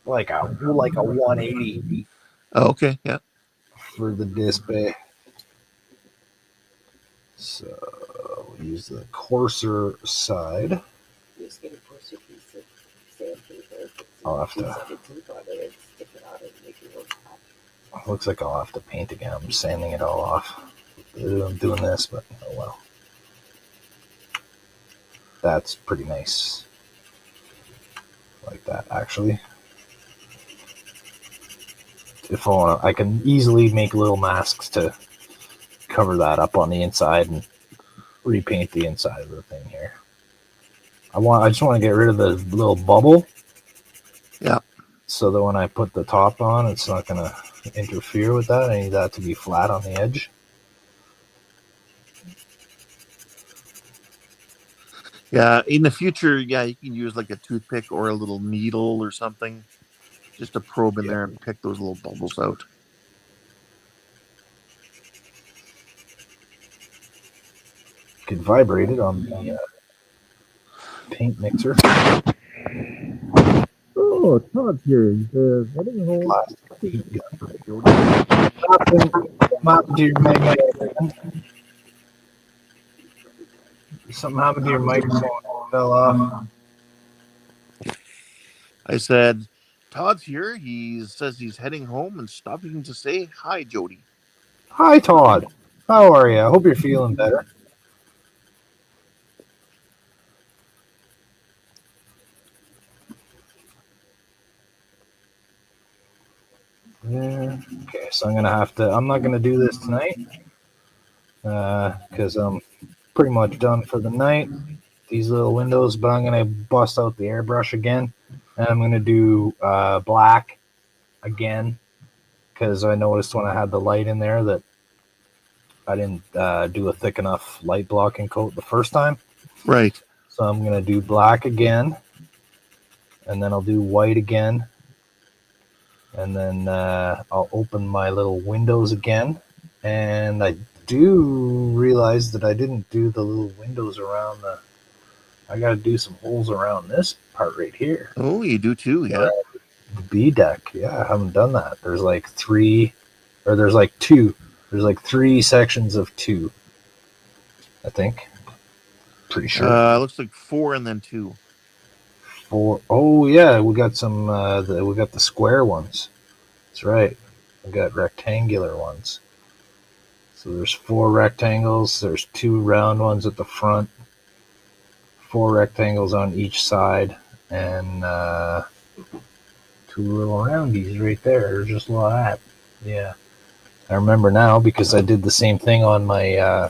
like a 180 Oh, okay, yeah. for the Display. So we'll use the coarser side. Just get a coarser piece of sandpaper. I'll have to. Stick it on and make it look hot. Looks like I'll have to paint again. I'm sanding it all off. I'm doing this, but oh well. That's pretty nice. Like that, actually. If I want, I can easily make little masks to cover that up on the inside and repaint the inside of the thing here. I just want to get rid of the little bubble. Yeah. So that when I put the top on, it's not going to interfere with that. I need that to be flat on the edge. Yeah, in the future, yeah, you can use like a toothpick or a little needle or something just to probe in there and pick those little bubbles out. You can vibrate it on the paint mixer. Oh, Todd's here. He's heading home. Plastic heat gun. Something happened to your mic. Something happened to your microphone. It fell off. I said, Todd's here. He says he's heading home and stopping to say hi, Jody. Hi, Todd. How are you? I hope you're feeling better. Yeah. Okay, so I'm not gonna do this tonight because I'm pretty much done for the night. These little windows, but I'm gonna bust out the airbrush again, and I'm gonna do black again because I noticed when I had the light in there that I didn't do a thick enough light blocking coat the first time. Right. So I'm gonna do black again, and then I'll do white again, and then I'll open my little windows again. And I do realize that I didn't do the little windows around the. I got to do some holes around this part right here. Oh, you do too, yeah. The B deck, yeah, I haven't done that. There's like three, or there's like two. There's like three sections of two. I think. Pretty sure. Looks like 4 and then 2. Four. Oh yeah, we got some. We got the square ones. That's right. We got rectangular ones. So there's 4 rectangles. There's 2 round ones at the front. 4 rectangles on each side, and 2 little roundies right there. There's just a lot of that. Yeah, I remember now because I did the same thing on my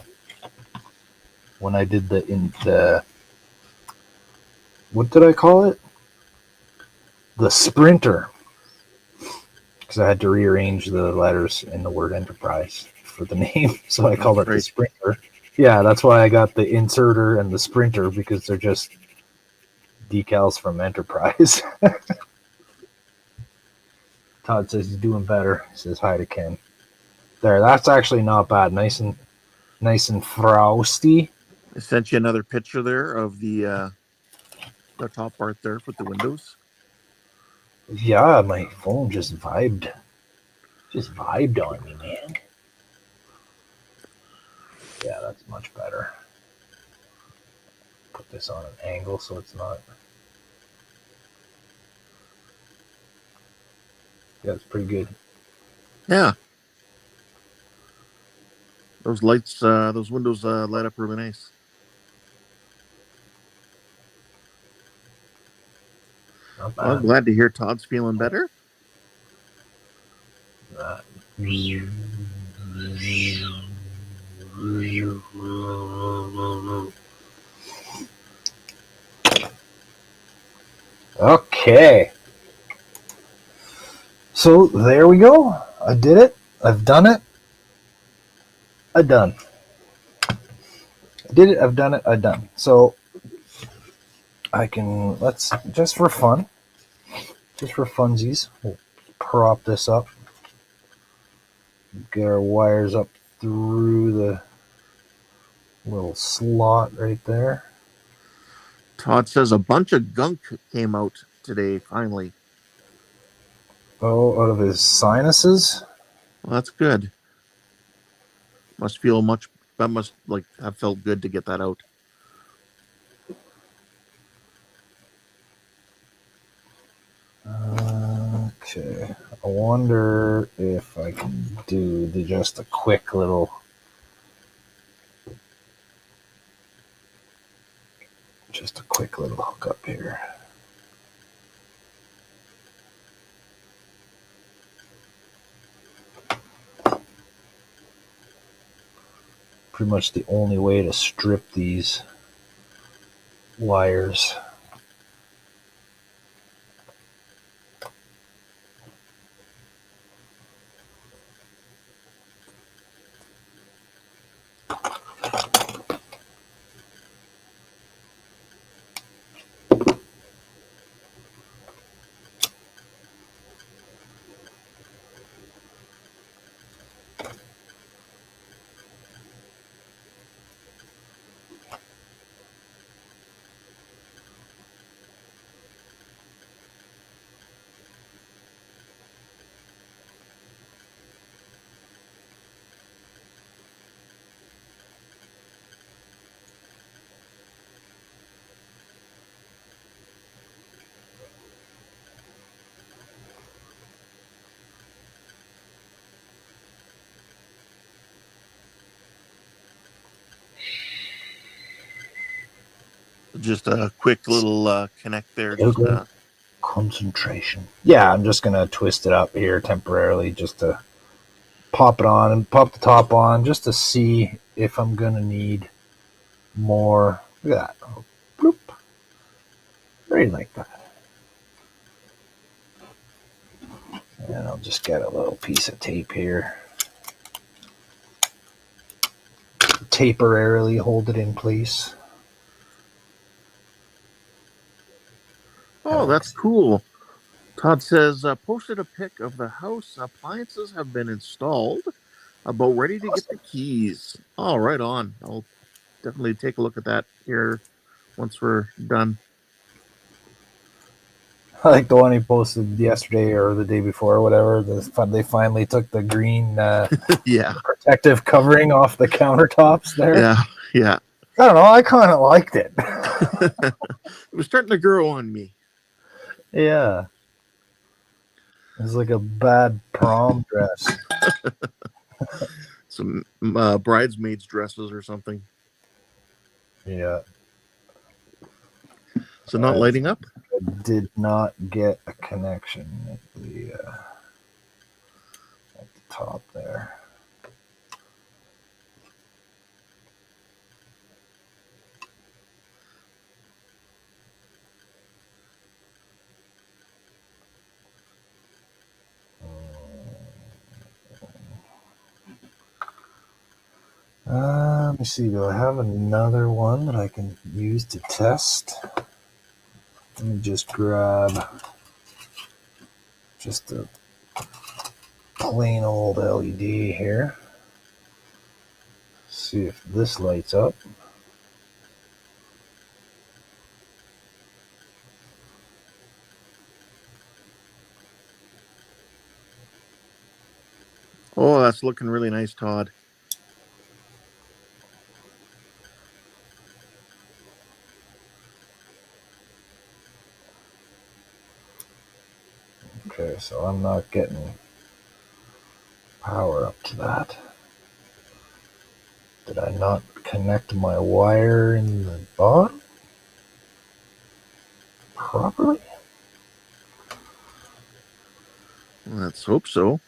when I did the what did I call it? The Sprinter, because I had to rearrange the letters in the word Enterprise for the name, so I called it the Sprinter. Yeah, that's why I got the inserter and the Sprinter, because they're just decals from Enterprise. Todd says he's doing better. He says hi to Ken. There, that's actually not bad. Nice and frosty. I sent you another picture there of the top part there with the windows. Yeah, my phone just vibed on me, man. Yeah, that's much better. Put this on an angle so it's not. Yeah, it's pretty good. Yeah. Those lights, those windows light up really nice. Not Well, I'm bad. glad to hear Todd's feeling better. Okay. So there we go. I did it. I've done it. I done. I did it. I've done it. I done. So I can let's just for funsies, we'll prop this up. Get our wires up through the little slot right there. Todd says a bunch of gunk came out today, finally. Oh, out of his sinuses. Well, that's good. Must feel much, that must like have felt good to get that out. Okay. I wonder if I can do just a quick little hookup here. Pretty much the only way to strip these wires. Just a quick little connect there. Just Concentration. Yeah, I'm just gonna twist it up here temporarily just to pop it on and pop the top on just to see if I'm gonna need more. Look at that. Oh, bloop. Very like that. And I'll just get a little piece of tape here. Temporarily hold it in place. oh, that's cool. Todd says posted a pic of the house. Appliances have been installed. About ready to get the keys. Oh, right on. I'll definitely take a look at that here once we're done. I like the one he posted yesterday or the day before, or whatever. They finally took the green Yeah, protective covering off the countertops there. yeah, yeah. I don't know. I kind of liked it. It was starting to grow on me. Yeah. It's like a bad prom dress. Some bridesmaids dresses or something. Yeah. So not lighting up? I did not get a connection at the top there. Let me see. Do I have another one that I can use to test? Let me just grab just a plain old LED here. See if this lights up. Oh, that's looking really nice, Todd. Okay, so I'm not getting power up to that. Did I not connect my wire in the bottom properly? Let's hope so.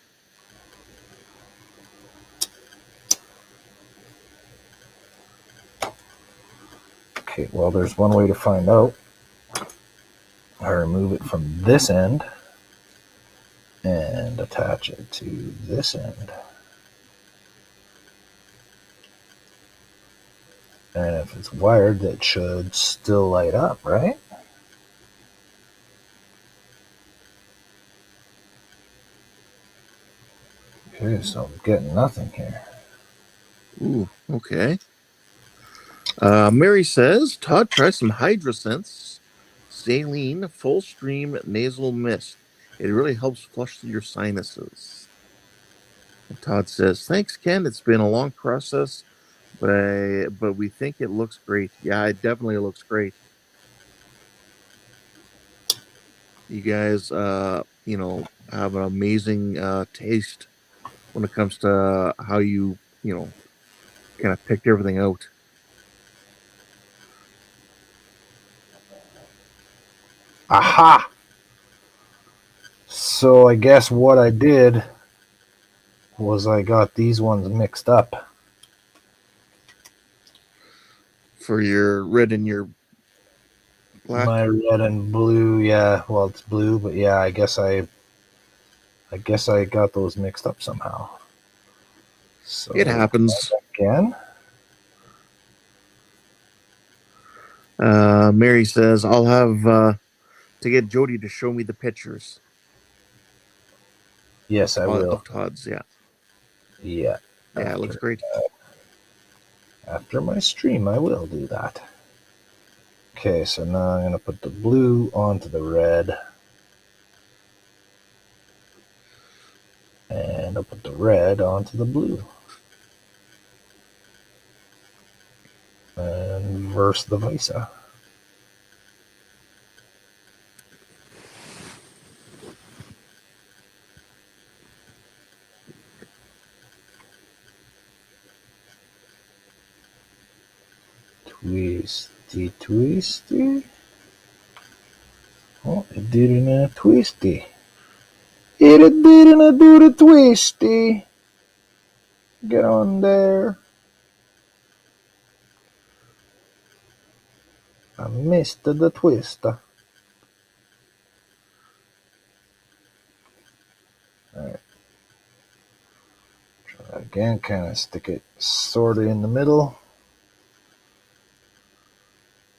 Okay, well, there's one way to find out. I remove it from this end and attach it to this end. And if it's wired, it should still light up, right? Okay, so I'm getting nothing here. Ooh, okay. Mary says, Todd, try some Hydrosense saline full stream nasal mist. It really helps flush through your sinuses. And Todd says, thanks, Ken. It's been a long process, but we think it looks great. Yeah, it definitely looks great. You guys, have an amazing taste when it comes to how you kind of picked everything out. Aha! So I guess what I did was I got these ones mixed up. For your red and your black. My red and blue, yeah. Well, it's blue, but yeah, I guess I got those mixed up somehow. So It happens. again. Mary says, I'll have to get Jody to show me the pictures. Yes, I will. Of Todd's, yeah. Yeah. Yeah, it looks great. After my stream, I will do that. Okay, so now I'm going to put the blue onto the red. And I'll put the red onto the blue. And verse the versa. Twisty, twisty. Oh, it didn't twisty. It didn't do the twisty. Get on there. I missed the twister. Alright. Try that again. Kind of stick it sort of in the middle.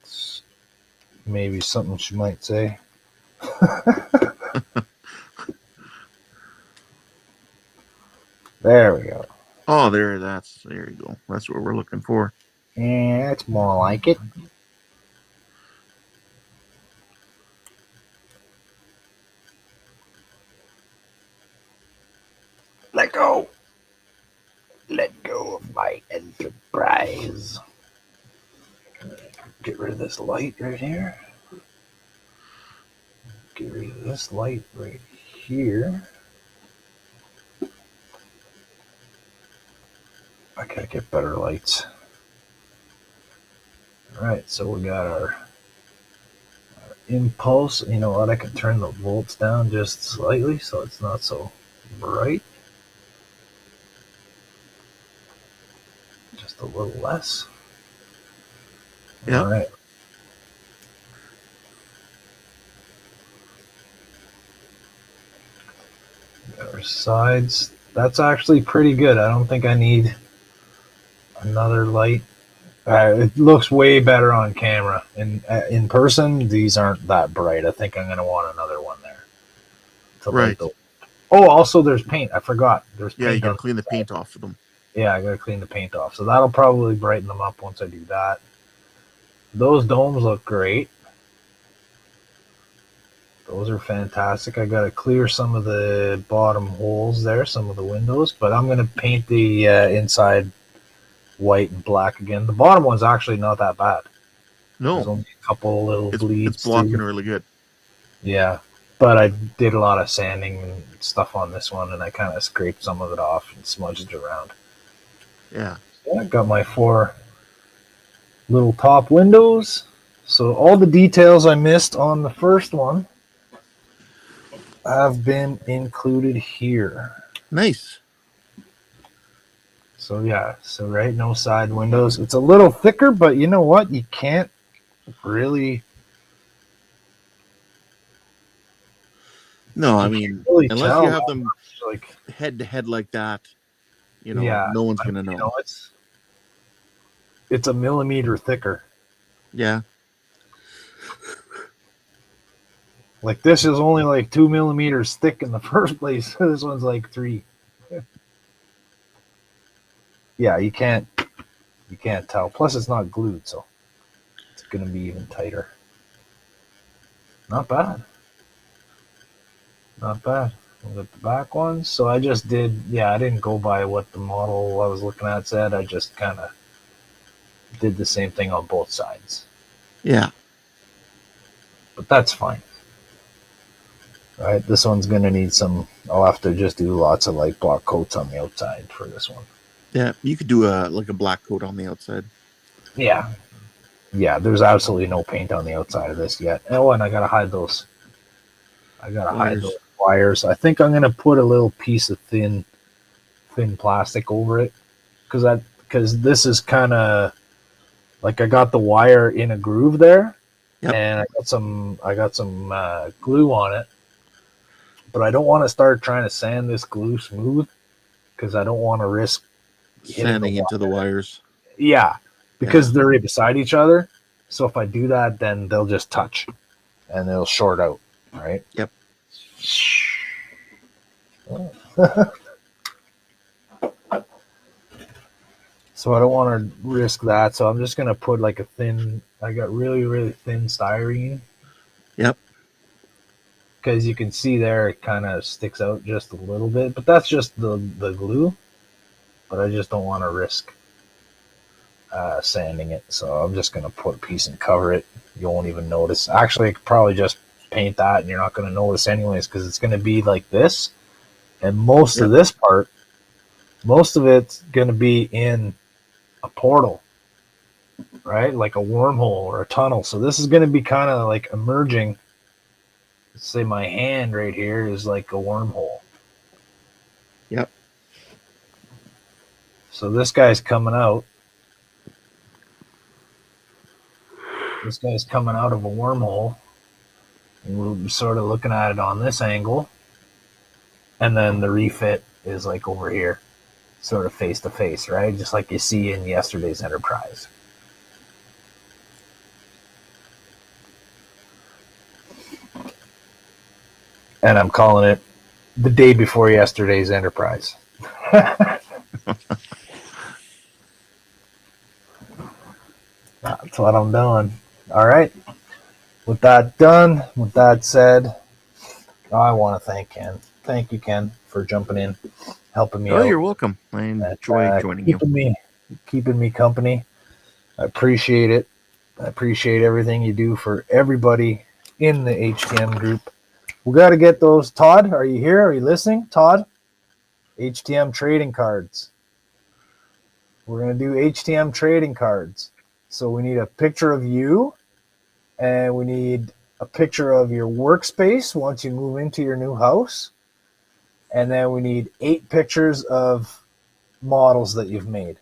It's maybe something she might say. There we go. Oh, there you go. That's what we're looking for. Yeah, it's more like it. Let go. Let go of my enterprise. Get rid of this light right here. Get rid of this light right here. I gotta get better lights. Alright, so we got our impulse. You know what? I can turn the volts down just slightly so it's not so bright. Just a little less. Yeah. Alright. Our sides. That's actually pretty good. I don't think I need another light. It looks way better on camera. In person, these aren't that bright. I think I'm going to want another one there. To Right. Oh, also there's paint. I forgot. There's paint. Yeah, you got to clean the paint off of them. Yeah, I got to clean the paint off. So that'll probably brighten them up once I do that. Those domes look great. Those are fantastic. I got to clear some of the bottom holes there, some of the windows, but I'm going to paint the inside white and black again. The bottom one's actually not that bad. No. There's only a couple little bleeds. It's blocking really good. Yeah, but I did a lot of sanding and stuff on this one, and I kind of scraped some of it off and smudged it around. Yeah. Yeah, got my 4 little top windows. So all the details I missed on the first one have been included here. Nice. So yeah, so right, no side windows. It's a little thicker, but you know what? You can't really No, I mean, really unless you tell have that them much. Like, head to head like that, yeah, no one's gonna you know. know, it's a millimeter thicker. Yeah. Like this is only like 2 millimeters thick in the first place. This one's like 3. Yeah, you can't tell. Plus, it's not glued, so it's gonna be even tighter. Not bad. Not bad. Look at the back ones. So I just did. Yeah, I didn't go by what the model I was looking at said. I just kind of did the same thing on both sides. Yeah. But that's fine. All right, this one's gonna need some. I'll have to just do lots of like block coats on the outside for this one. Yeah. You could do a black coat on the outside. Yeah, yeah. There's absolutely no paint on the outside of this yet. Oh, and I gotta hide those. I gotta hide those Wires. wires. I think I'm gonna put a little piece of thin plastic over it because this is kind of like I got the wire in a groove there, Yep. and I got some glue on it, but I don't want to start trying to sand this glue smooth because I don't want to risk hitting Sanding into the wires. Yeah, because Yeah. they're right beside each other. So if I do that, then they'll just touch and they'll short out, right? Yep. So I don't want to risk that. So I'm just gonna put like a thin. I got really thin styrene. Yep. Because you can see there it kind of sticks out just a little bit, but that's just the glue. But I just don't want to risk sanding it, so I'm just gonna put a piece and cover it. You won't even notice. Actually, I could probably just paint that, and you're not gonna notice anyways, because it's gonna be like this, and most of this part, most of it's gonna be in a portal, right? Like a wormhole or a tunnel. So this is gonna be kind of like emerging. Let's say my hand right here is like a wormhole. Yep. So this guy's coming out. This guy's coming out of a wormhole. And we'll be sort of looking at it on this angle. And then the refit is like over here, sort of face to face, right? Just like you see in yesterday's Enterprise. And I'm calling it the day before yesterday's Enterprise. That's what I'm doing. All right. With that done, with that said, I want to thank Ken. Thank you, Ken, for jumping in, helping me out. Oh, you're welcome. I enjoy joining you. Keeping me company. I appreciate it. I appreciate everything you do for everybody in the HTM group. We got to get those. Todd, are you here? Are you listening? Todd, HTM trading cards. We're going to do HTM trading cards. So we need a picture of you, and we need a picture of your workspace once you move into your new house. And then we need 8 pictures of models that you've made.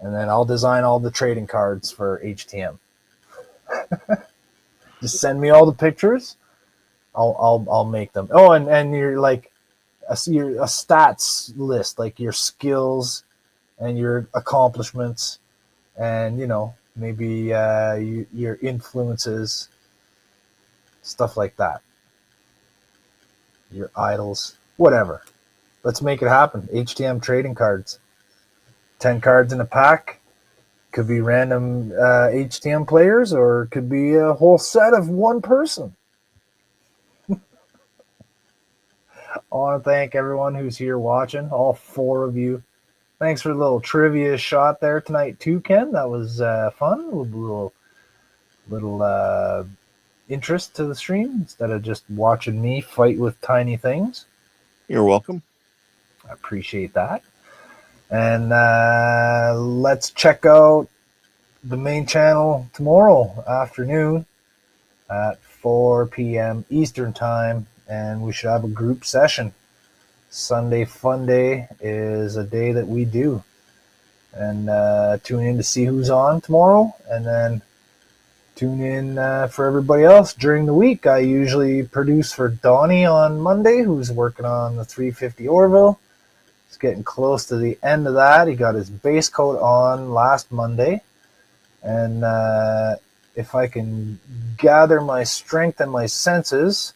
And then I'll design all the trading cards for HTM. Just send me all the pictures. I'll make them. Oh, and you're like a stats list, like your skills and your accomplishments, and maybe your influences, stuff like that. Your idols, whatever. Let's make it happen. HTM trading cards. 10 cards in a pack. Could be random HTM players, or it could be a whole set of one person. I want to thank everyone who's here watching, all 4 of you. Thanks for the little trivia shot there tonight too, Ken. That was fun. A little interest to the stream instead of just watching me fight with tiny things. You're welcome. I appreciate that. And let's check out the main channel tomorrow afternoon at 4 p.m. Eastern Time, and we should have a group session. Sunday Fun Day is a day that we do. And tune in to see who's on tomorrow, and then tune in for everybody else during the week. I usually produce for Donnie on Monday, who's working on the 350 Orville. He's getting close to the end of that. He got his base coat on last Monday. And if I can gather my strength and my senses,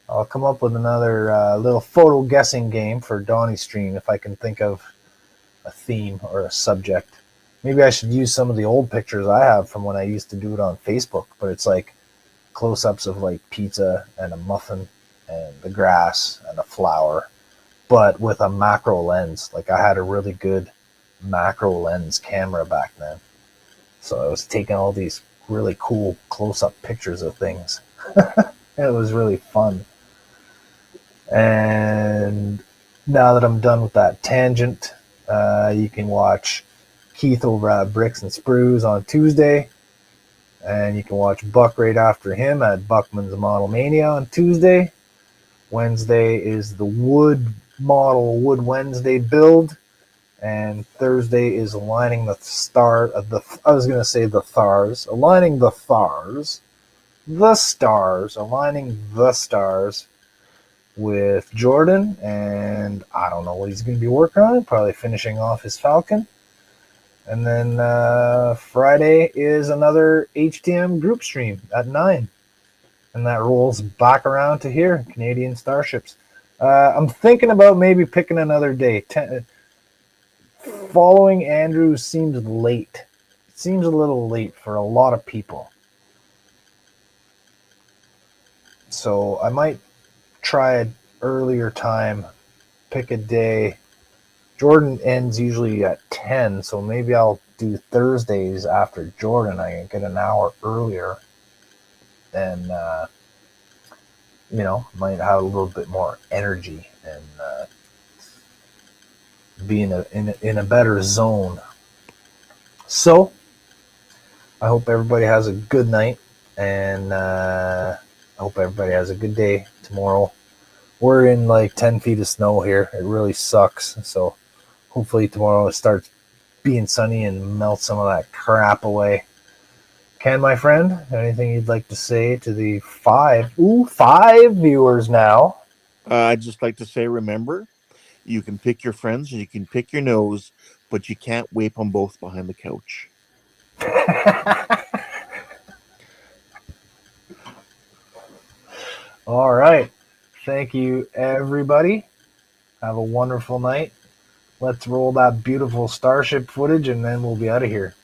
I'll come up with another little photo guessing game for Donnie's stream if I can think of a theme or a subject. Maybe I should use some of the old pictures I have from when I used to do it on Facebook, but it's like close-ups of like pizza and a muffin and the grass and a flower, but with a macro lens. Like I had a really good macro lens camera back then. So I was taking all these really cool close-up pictures of things. It was really fun. And now that I'm done with that tangent, you can watch Keith over at Bricks and Sprues on Tuesday, and you can watch Buck right after him at Buckman's Model Mania on Tuesday. Wednesday is the Wood Wednesday build, and Thursday is aligning the stars, aligning the stars with Jordan, and I don't know what he's going to be working on, probably finishing off his Falcon. And then Friday is another HTM group stream at 9. And that rolls back around to here, Canadian Starships. I'm thinking about maybe picking another day. Following Andrew seems late. It seems a little late for a lot of people. So I might try an earlier time, pick a day. Jordan ends usually at 10, so maybe I'll do Thursdays after Jordan. I can get an hour earlier, and might have a little bit more energy and be in a better zone. So I hope everybody has a good night, and I hope everybody has a good day tomorrow. We're in like 10 feet of snow here. It really sucks. So hopefully tomorrow it starts being sunny and melt some of that crap away. Ken, my friend, anything you'd like to say to the five viewers now? I'd just like to say, remember, you can pick your friends and you can pick your nose, but you can't wape them both behind the couch. All right. Thank you, everybody. Have a wonderful night. Let's roll that beautiful Starship footage, and then we'll be out of here.